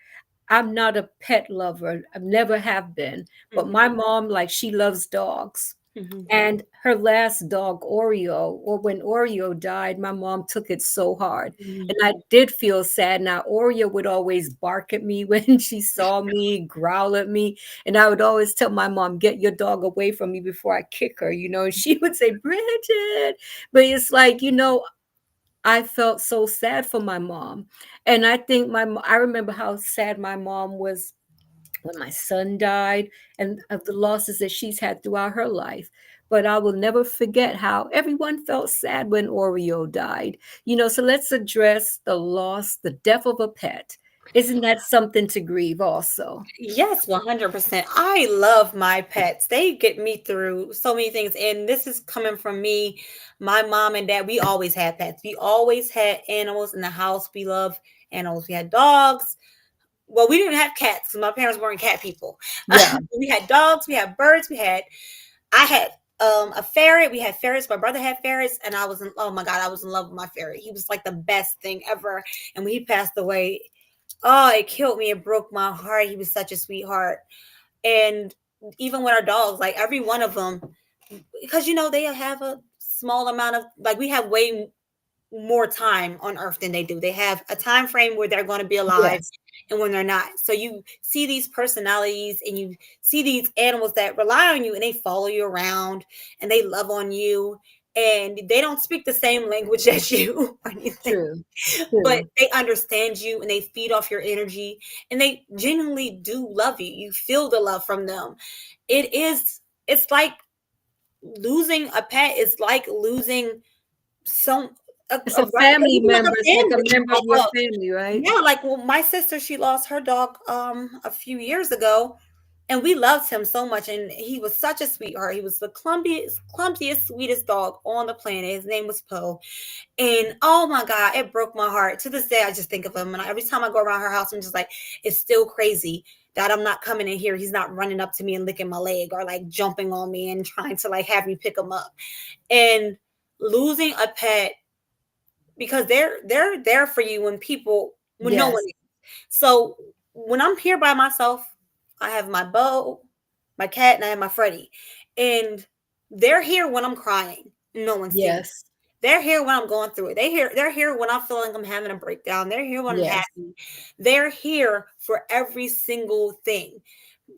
I'm not a pet lover. I never have been. But Mhm, my mom, like, she loves dogs. mhm, And her last dog, Oreo, or when Oreo died, my mom took it so hard. mhm. And I did feel sad. Now, Oreo would always bark at me when she saw me, growl at me. And I would always tell my mom, get your dog away from me before I kick her, And she would say, Bridget. But it's like, I felt so sad for my mom. And I think I remember how sad my mom was when my son died and of the losses that she's had throughout her life. But I will never forget how everyone felt sad when Oreo died. So let's address the loss, the death of a pet. Isn't that something to grieve also? Yes, 100%. I love my pets. They get me through so many things. And this is coming from me. My mom and dad, we always had pets. We always had animals in the house. We love animals. We had dogs. Well, we didn't have cats because my parents weren't cat people. Yeah. We had dogs, we had birds, I had a ferret. We had ferrets. My brother had ferrets, and oh my God, I was in love with my ferret. He was like the best thing ever. And when he passed away, oh, it killed me. It broke my heart. He was such a sweetheart. And even with our dogs, like every one of them, because they have a small amount of, like, we have way more time on earth than they do. They have a time frame where they're going to be alive Yes. and when they're not. So you see these personalities and you see these animals that rely on you and they follow you around and they love on you and they don't speak the same language as you or anything, True. but True. they understand you and they feed off your energy and they genuinely do love you. You feel the love from them. It's like losing a pet is like losing some It's a because family even like member. a It's like a family you member of your love. family, right? Yeah, like, well, my sister, she lost her dog a few years ago, and we loved him so much, and he was such a sweetheart. He was the clumsiest, sweetest dog on the planet. His name was Poe, and oh my God, it broke my heart. To this day, I just think of him, and every time I go around her house, I'm just like, it's still crazy that I'm not coming in here. He's not running up to me and licking my leg or like jumping on me and trying to like have me pick him up. And losing a pet, because they're there for you when no one Yes. is. So when I'm here by myself, I have my Bo, my cat, and I have my Freddie. And they're here when I'm crying. No one sees. Yes. They're here when I'm going through it. They're here when I feel like I'm having a breakdown. They're here when I'm Yes. happy. They're here for every single thing.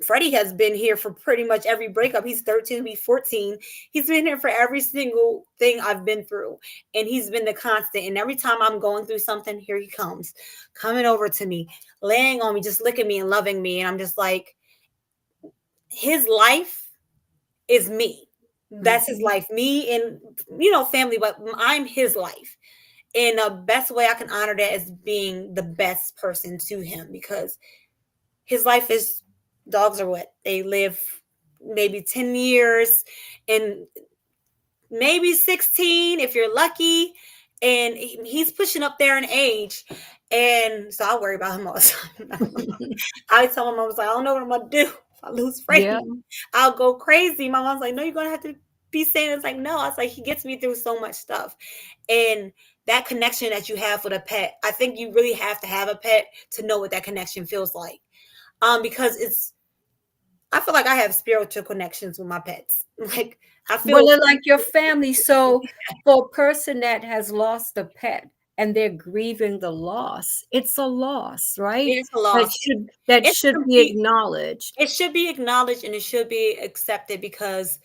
Freddie has been here for pretty much every breakup. He's 13, be 14. He's been here for every single thing I've been through. And he's been the constant. And every time I'm going through something, here he comes, coming over to me, laying on me, just licking me and loving me. And I'm just like, his life is me. That's his Mhm. life. Me and, family, but I'm his life. And the best way I can honor that is being the best person to him, because his life is, dogs are what they live, maybe 10 years and maybe 16 if you're lucky, and he's pushing up there in age. And so I worry about him all the time. I tell my mom, I was like, I don't know what I'm gonna do if I lose Yeah. Freddie. I'll go crazy. My mom's like, no, you're gonna have to be saying. It's like, no. I was like, he gets me through so much stuff. And that connection that you have with a pet, I think you really have to have a pet to know what that connection feels like. Because I feel like I have spiritual connections with my pets. Like, I Well, feel they're like your family. So for a person that has lost a pet and they're grieving the loss, it's a loss, right? it's a loss. That It's should be complete. acknowledged. It should be acknowledged and it should be accepted, because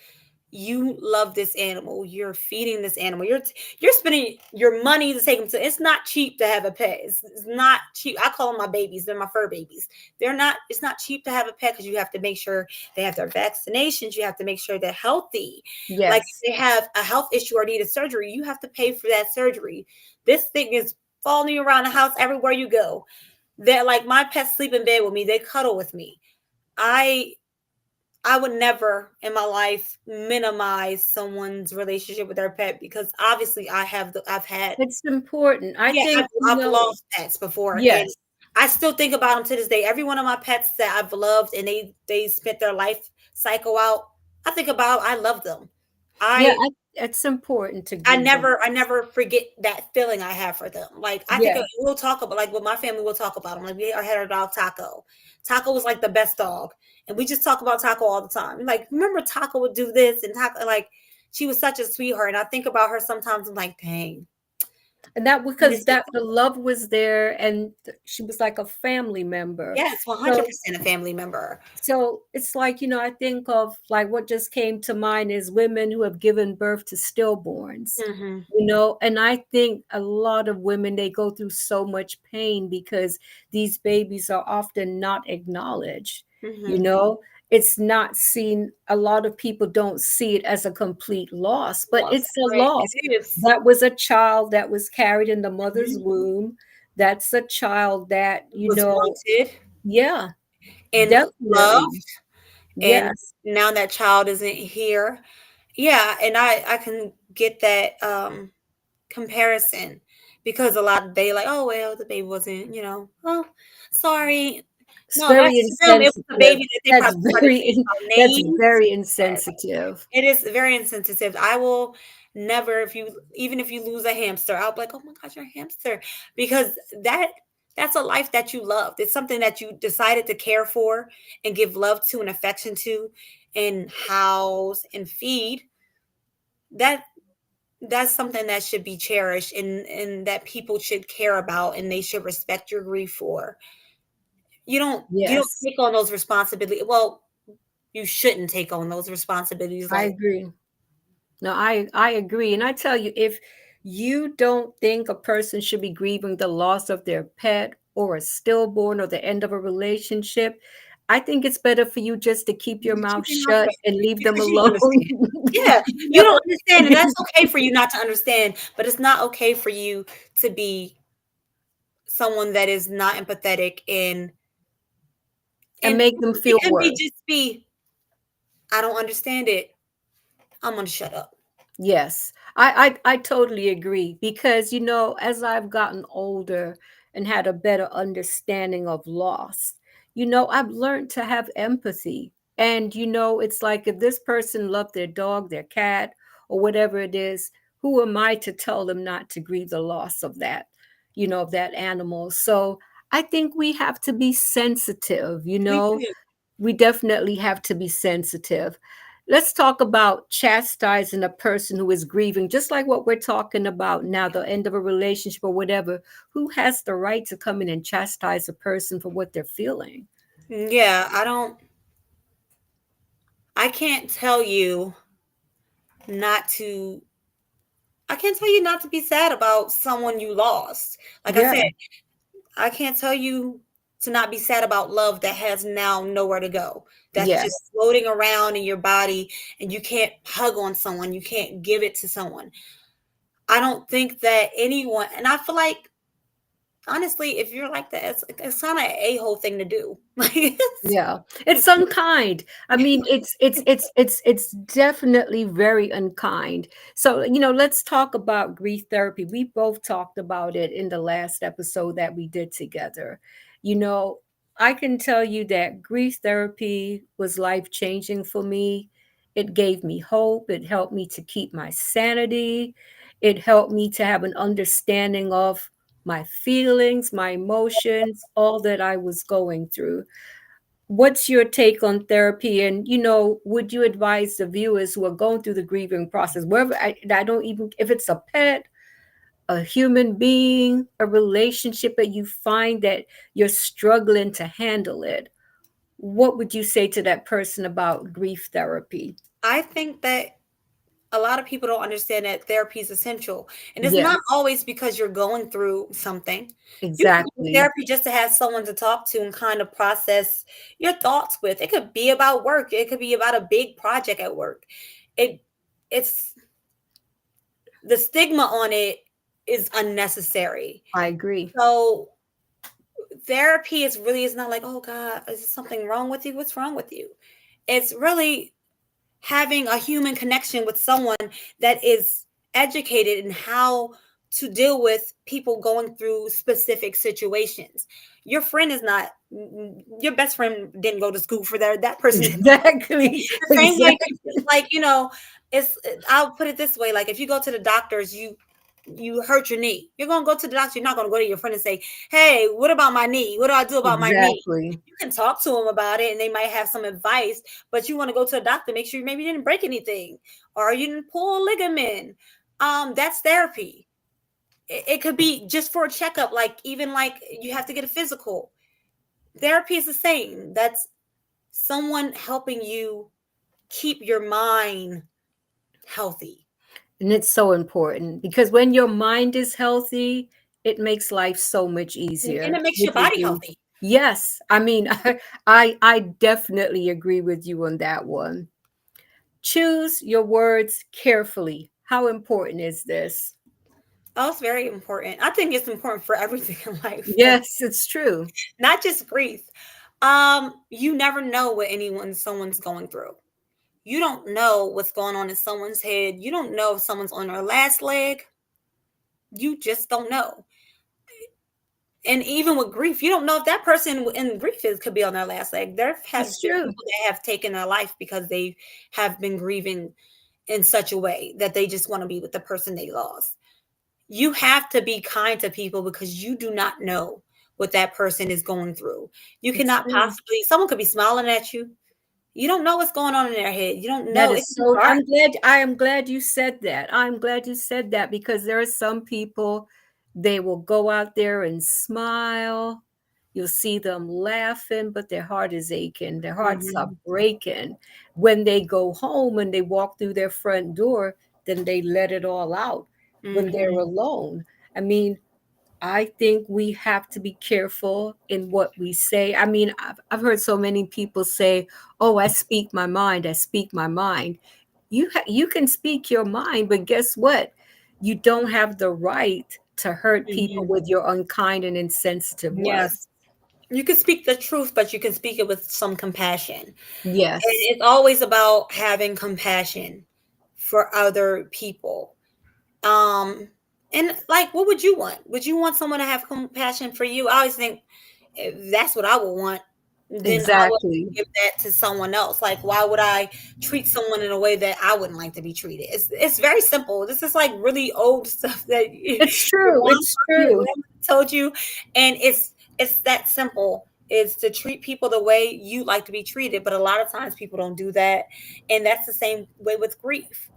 you love this animal. You're feeding this animal. You're spending your money to take them to. It's not cheap to have a pet. It's not cheap. I call them my babies. They're my fur babies. They're not. It's not cheap to have a pet, because you have to make sure they have their vaccinations. You have to make sure they're healthy. Like if Yes. they have a health issue or need a surgery, you have to pay for that surgery. This thing is following you around the house everywhere you go. They're like, my pets sleep in bed with me. They cuddle with me. I I would never in my life minimize someone's relationship with their pet, because obviously I've had, It's important. I yeah, think, I've lost pets before, and yes. I still think about them to this day. Every one of my pets that I've loved and they spent their life cycle out, I think about, I love them. Yeah, I it's important to I grieve them. never I never forget that feeling I have for them. Like I think Yes. we'll talk about, like with my family, we'll talk about them. Like we had our dog Taco. Taco was like the best dog, and we just talk about Taco all the time. Like, remember Taco would do this, and Taco, like, she was such a sweetheart. And I think about her sometimes. I'm like, dang, And that I miss because you. that the love was there and she was like a family member. Yes, So 100% a family member. so it's like, I think of like what just came to mind is women who have given birth to stillborns, Hmm. and I think a lot of women, they go through so much pain because these babies are often not acknowledged, you Hmm. know. It's not seen, a lot of people don't see it as a complete loss, but Lost. it's a Right. loss. It is. That was a child that was carried in the mother's Mhm. womb. That's a child that, Was wanted yeah, and definitely. loved, and Yes. now that child isn't here. Yeah, and I can get that comparison, because a lot they like, oh well, the baby wasn't, oh, sorry. It's No, very that's to them. It was a baby insensitive. that they That's probably started changing out that's names. very Yes, insensitive. it is very insensitive. I will never, if you, even if you lose a hamster, I'll be like, oh my gosh, your hamster, because that that's a life that you loved. It's something that you decided to care for and give love to and affection to, and house and feed. That that's something that should be cherished, and that people should care about, and they should respect your grief for. You don't Yes, take on those responsibilities. Well, you shouldn't take on those responsibilities I like. agree. No, I agree. And I tell you, if you don't think a person should be grieving the loss of their pet or a stillborn or the end of a relationship, I think it's better for you just to keep your Keep mouth your mouth shut shut, and leave them because you don't alone. understand. Yeah, you No. don't understand, and that's okay for you not to understand, but it's not okay for you to be someone that is not empathetic, And and make them it feel can be worse. just be, I don't understand it. I'm gonna shut up. Yes, I totally agree because as I've gotten older and had a better understanding of loss, I've learned to have empathy. And it's like if this person loved their dog, their cat, or whatever it is, who am I to tell them not to grieve the loss of that, of that animal? So I think we have to be sensitive, We do. we definitely have to be sensitive. Let's talk about chastising a person who is grieving, just like what we're talking about now, the end of a relationship or whatever. Who has the right to come in and chastise a person for what they're feeling? Yeah, I don't. I can't tell you not to I can't tell you not to be sad about someone you lost. Like I Yeah. said, I can't tell you to not be sad about love that has now nowhere to go. That's Yes. just floating around in your body and you can't hug on someone, you can't give it to someone. I don't think that anyone, and I feel like honestly, if you're like that, it's kind of a whole thing to do. Like, Yeah, it's unkind. I mean, it's definitely very unkind. So, let's talk about grief therapy. We both talked about it in the last episode that we did together. You know, I can tell you that grief therapy was life-changing for me. It gave me hope. It helped me to keep my sanity. It helped me to have an understanding of my feelings, my emotions, all that I was going through. What's your take on therapy? And would you advise the viewers who are going through the grieving process, wherever, I don't even, if it's a pet, a human being, a relationship, that you find that you're struggling to handle it, what would you say to that person about grief therapy? I think that a lot of people don't understand that therapy is essential. And it's not Yes, always because you're going through something. You can do exactly. therapy just to have someone to talk to and kind of process your thoughts with. It could be about work. It could be about a big project at work. It it's the stigma on it is unnecessary. I agree. So therapy is not like, oh God, is there something wrong with you? What's wrong with you? It's really having a human connection with someone that is educated in how to deal with people going through specific situations. Your friend is not your best friend didn't go to school for that person. Exactly. The same way, Exactly. like, it's I'll put it this way, like if you go to the doctors, you hurt your knee, you're gonna go to the doctor. You're not gonna go to your friend and say, hey, what about my knee? What do I do about my knee? Exactly. You can talk to them about it and they might have some advice, but you want to go to a doctor, make sure you maybe didn't break anything or you didn't pull a ligament. That's therapy. It could be just for a checkup, like even like you have to get a physical. Therapy is the same. That's someone helping you keep your mind healthy. And it's so important because when your mind is healthy, it makes life so much And easier. it makes Would your you body agree? healthy. Yes. I mean, I definitely agree with you on that one. Choose your words carefully. How important is this? Oh, it's very important. I think it's important for everything in life, Yes, it's true. not just grief. You never know what someone's going through. You don't know what's going on in someone's head. You don't know if someone's on their last leg. You just don't know. And even with grief, you don't know if that person in grief could be on their last leg. It's There are true. people that have taken their life because they have been grieving in such a way that they just want to be with the person they lost. You have to be kind to people because you do not know what that person is going through. You It's cannot true. possibly, someone could be smiling at you. You don't know what's going on in their head. You don't That know. It is could be so, dark. I am glad you said that. I'm glad you said that because there are some people, they will go out there and smile. You'll see them laughing, but their heart is aching. Their hearts are Mhm, breaking. When they go home and they walk through their front door, then they let it all out when they're mhm, alone. I mean, I think we have to be careful in what we say. I mean, I've heard so many people say, "Oh, I speak my mind. I speak my mind." You can speak your mind, but guess what? You don't have the right to hurt people mhm. with your unkind and insensitive words. Yes. You can speak the truth, but you can speak it with some compassion. And Yes, it's always about having compassion for other people. Um, and like, what would you want? Would you want someone to have compassion for you? I always think if that's what I would want, then I would exactly. give that to someone else. Like, why would I treat someone in a way that I wouldn't like to be treated? It's very simple. This is like really old stuff that It's your true. mom It's taught you, true. grandma told you, and it's that simple. Is to treat people the way you like to be treated, but a lot of times people don't do that, and that's the same way with grief.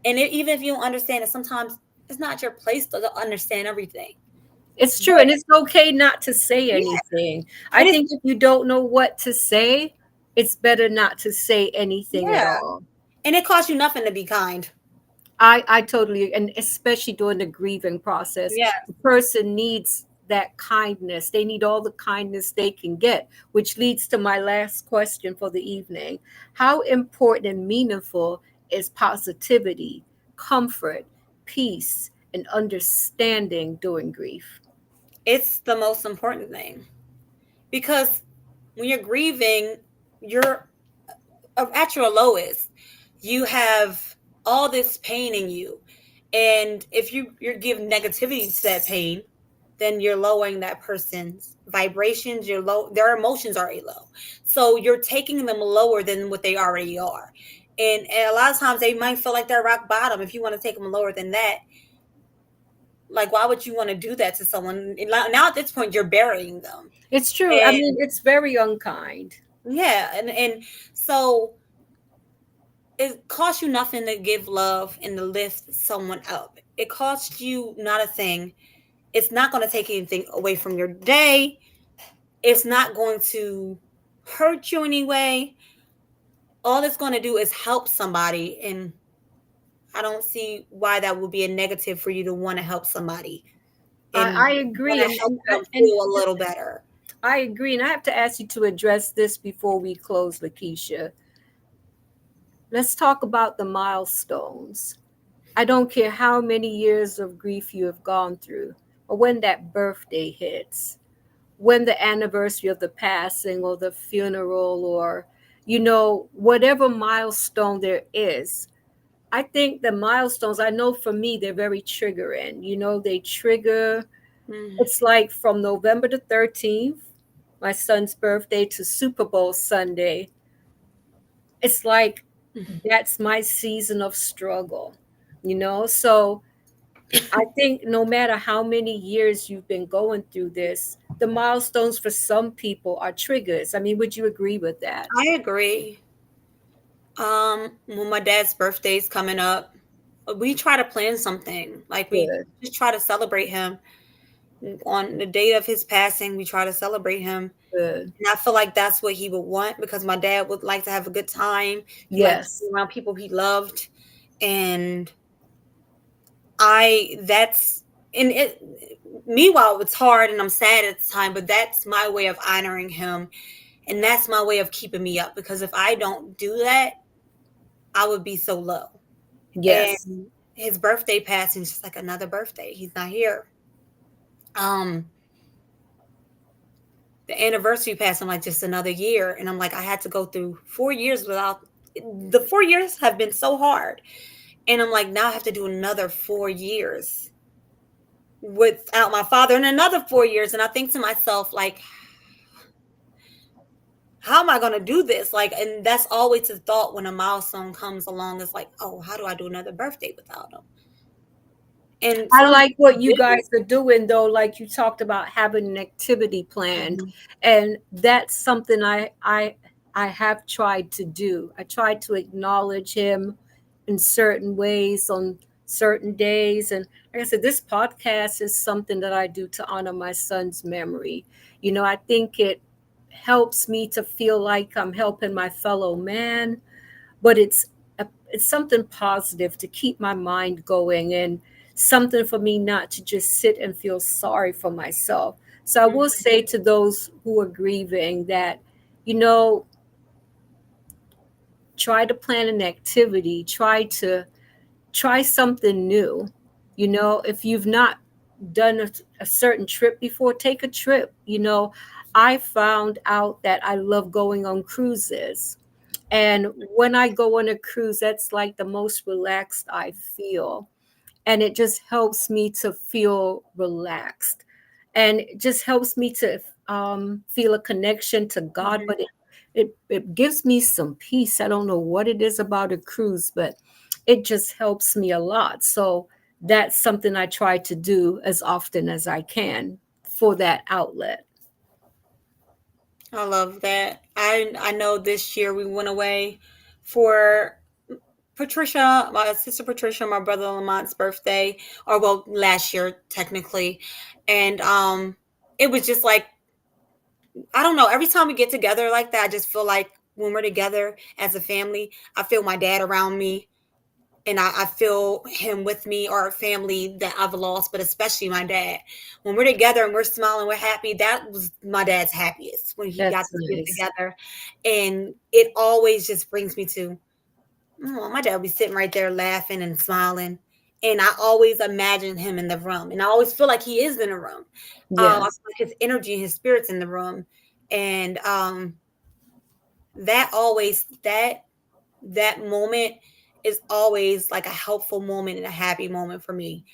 And even if you don't understand it, sometimes it's not your place to understand everything. It's true. But And it's okay not to say yeah, anything. I and it's think if you don't know what to say, it's better not to say anything at Yeah. all. And it costs you nothing to be kind. I totally, and especially during the grieving process, Yeah. the person needs that kindness. They need all the kindness they can get, which leads to my last question for the evening. How important and meaningful is positivity, comfort, peace, and understanding during grief? It's the most important thing because when you're grieving, you're at your lowest. You have all this pain in you. And if you're giving negativity to that pain, then you're lowering that person's vibrations, you're low, their emotions are already low. So you're taking them lower than what they already are. And a lot of times they might feel like they're rock bottom. If you want to take them lower than that, like why would you want to do that to someone? Now at this point you're burying them. It's true. I mean, And it's very unkind. yeah, and so it costs you nothing to give love and to lift someone up. It costs you not a thing. It's not going to take anything away from your day. It's not going to hurt you anyway. All it's going to do is help somebody. And I don't see why that would be a negative for you to want to help somebody and I want agree, to help them and feel a little better. I agree, and I have to ask you to address this before we close, Lakeisha. Let's talk about the milestones. I don't care how many years of grief you have gone through, or when that birthday hits, when the anniversary of the passing or the funeral, or, whatever milestone there is. I think the milestones, I know for me, they're very triggering. They trigger, Mm. it's like from November the 13th, my son's birthday, to Super Bowl Sunday. It's like that's my season of struggle. So I think no matter how many years you've been going through this, the milestones for some people are triggers. I mean, would you agree with that? I agree. When my dad's birthday is coming up, we try to plan something. Like we Good, just try to celebrate him on the date of his passing. We try to celebrate him, good. and I feel like that's what he would want because my dad would like to have a good time. He liked to be Yes. around people he loved, and I that's and it. Meanwhile, it's hard and I'm sad at the time, but that's my way of honoring him, and that's my way of keeping me up. Because if I don't do that, I would be so low. Yes. And his birthday passing is just like another birthday. He's not here. Um, the anniversary passed. I'm like just another year, and I'm like I had to go through 4 years without. The 4 years have been so hard, and I'm like now I have to do another 4 years without my father, and another 4 years. And I think to myself like, how am I going to do this? Like, and that's always a thought when a milestone comes along. It's like, oh, how do I do another birthday without him? And I some like what you do. guys are doing, though. Like you talked about having an activity planned, Mhm. and that's something I have tried to do. I try to acknowledge him in certain ways on certain days, and like I said, this podcast is something that I do to honor my son's memory. I think it helps me to feel like I'm helping my fellow man, but it's something positive to keep my mind going, and something for me not to just sit and feel sorry for myself. So I will Mhm. say to those who are grieving that, you know, try to plan an activity, try something new. If you've not done a certain trip before, take a trip. I found out that I love going on cruises. And when I go on a cruise, that's like the most relaxed I feel. And it just helps me to feel relaxed. And it just helps me to feel a connection to God. Mhm. But it gives me some peace. I don't know what it is about a cruise, but it just helps me a lot. So that's something I try to do as often as I can for that outlet. I love that. I know this year we went away for Patricia, my sister Patricia, my brother Lamont's birthday, or well, last year technically, and it was just like I don't know. Every time we get together like that, I just feel like when we're together as a family, I feel my dad around me, and I feel him with me, or family that I've lost, but especially my dad. When we're together and we're smiling, we're happy. That was my dad's happiest when he got That's to get nice. together. And it always just brings me to, oh, my dad would be sitting right there laughing and smiling. And I always imagine him in the room. And I always feel like he is in the room. I feel Yes. like his energy and his spirit's in the room. And that always, that moment is always like a helpful moment and a happy moment for me,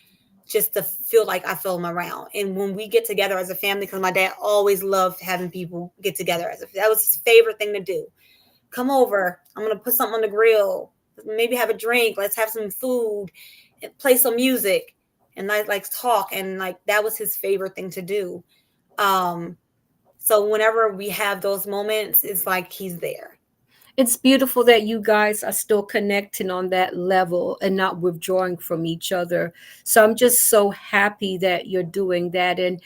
just to feel like I feel him around. And when we get together as a family, because my dad always loved having people get together that was his favorite thing to do. Come over, I'm gonna put something on the grill, maybe have a drink, let's have some food and play some music, and like talk. And like that was his favorite thing to do. um so whenever we have those moments, it's like he's there. It's beautiful that you guys are still connecting on that level and not withdrawing from each other. So I'm just so happy that you're doing that. And,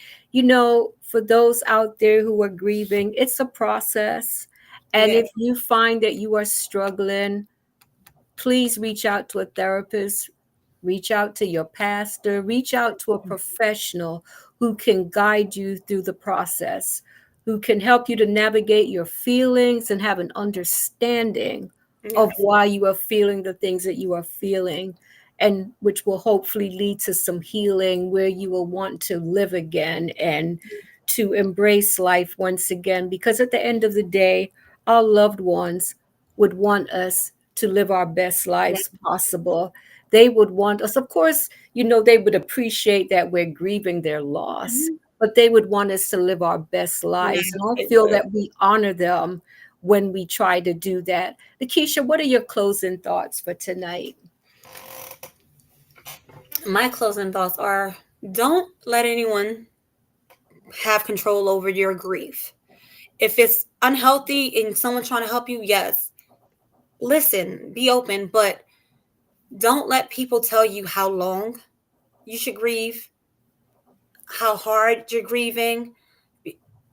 for those out there who are grieving, it's a process. And Yeah. if you find that you are struggling, please reach out to a therapist, reach out to your pastor, reach out to a professional who can guide you through the process, who can help you to navigate your feelings and have an understanding of Yes. why you are feeling the things that you are feeling, and which will hopefully lead to some healing where you will want to live again and to embrace life once again. Because at the end of the day, our loved ones would want us to live our best Yeah. lives possible. They would want us, of course, they would appreciate that we're grieving their loss, Mhm. but they would want us to live our best Yeah, lives. And I it feel would. that we honor them when we try to do that. Lakeisha, what are your closing thoughts for tonight? My closing thoughts are, don't let anyone have control over your grief. If it's unhealthy and someone's trying to help you, yes, listen, be open, but don't let people tell you how long you should grieve, how hard you're grieving,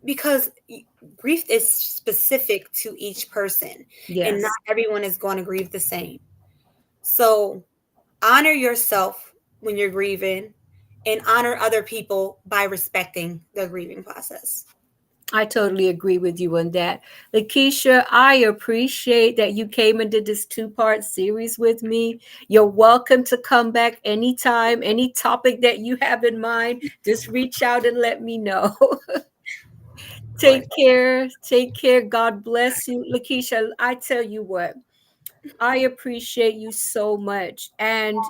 because grief is specific to each person, and not Yes, everyone is going to grieve the same. So honor yourself when you're grieving, and honor other people by respecting the grieving process. I totally agree with you on that. Lakeisha, I appreciate that you came and did this two-part series with me. You're welcome to come back anytime, any topic that you have in mind. Just reach out and let me know. Of course. Take care. Take care. God bless you. Lakeisha, I tell you what, I appreciate you so much. And,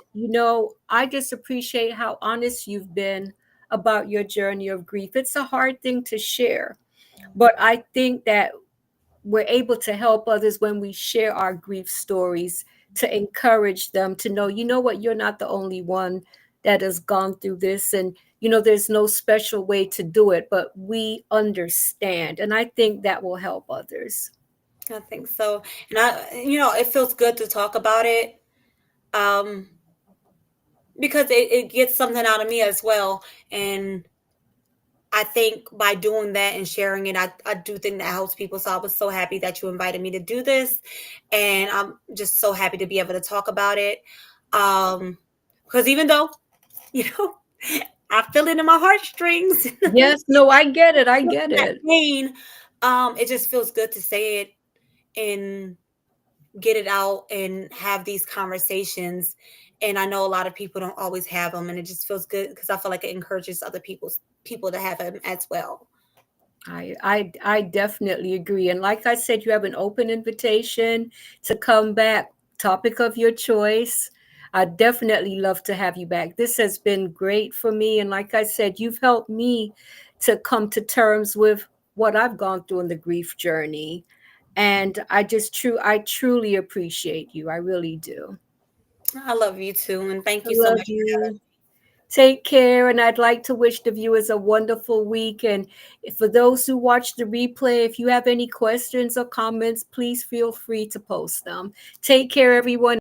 I just appreciate how honest you've been about your journey of grief. It's a hard thing to share, but I think that we're able to help others when we share our grief stories, to encourage them to know, what, you're not the only one that has gone through this. And, there's no special way to do it, but we understand. And I think that will help others. I think so. And it feels good to talk about it, um, because it gets something out of me as well. And I think by doing that and sharing it, I do think that helps people. So I was so happy that you invited me to do this. And I'm just so happy to be able to talk about it. Um, because even though, you know, I feel it in my heartstrings, Yes, no, I get it. I get that it. pain, it just feels good to say it and get it out and have these conversations. And I know a lot of people don't always have them, and it just feels good because I feel like it encourages other people to have them as well. I definitely agree. And like I said, you have an open invitation to come back. Topic of your choice. I definitely love to have you back. This has been great for me. And like I said, you've helped me to come to terms with what I've gone through in the grief journey. And I truly appreciate you. I really do. I love you too, and thank I you so love much for having you. Take care, and I'd like to wish the viewers a wonderful week. And for those who watch the replay, if you have any questions or comments, please feel free to post them. Take care, everyone,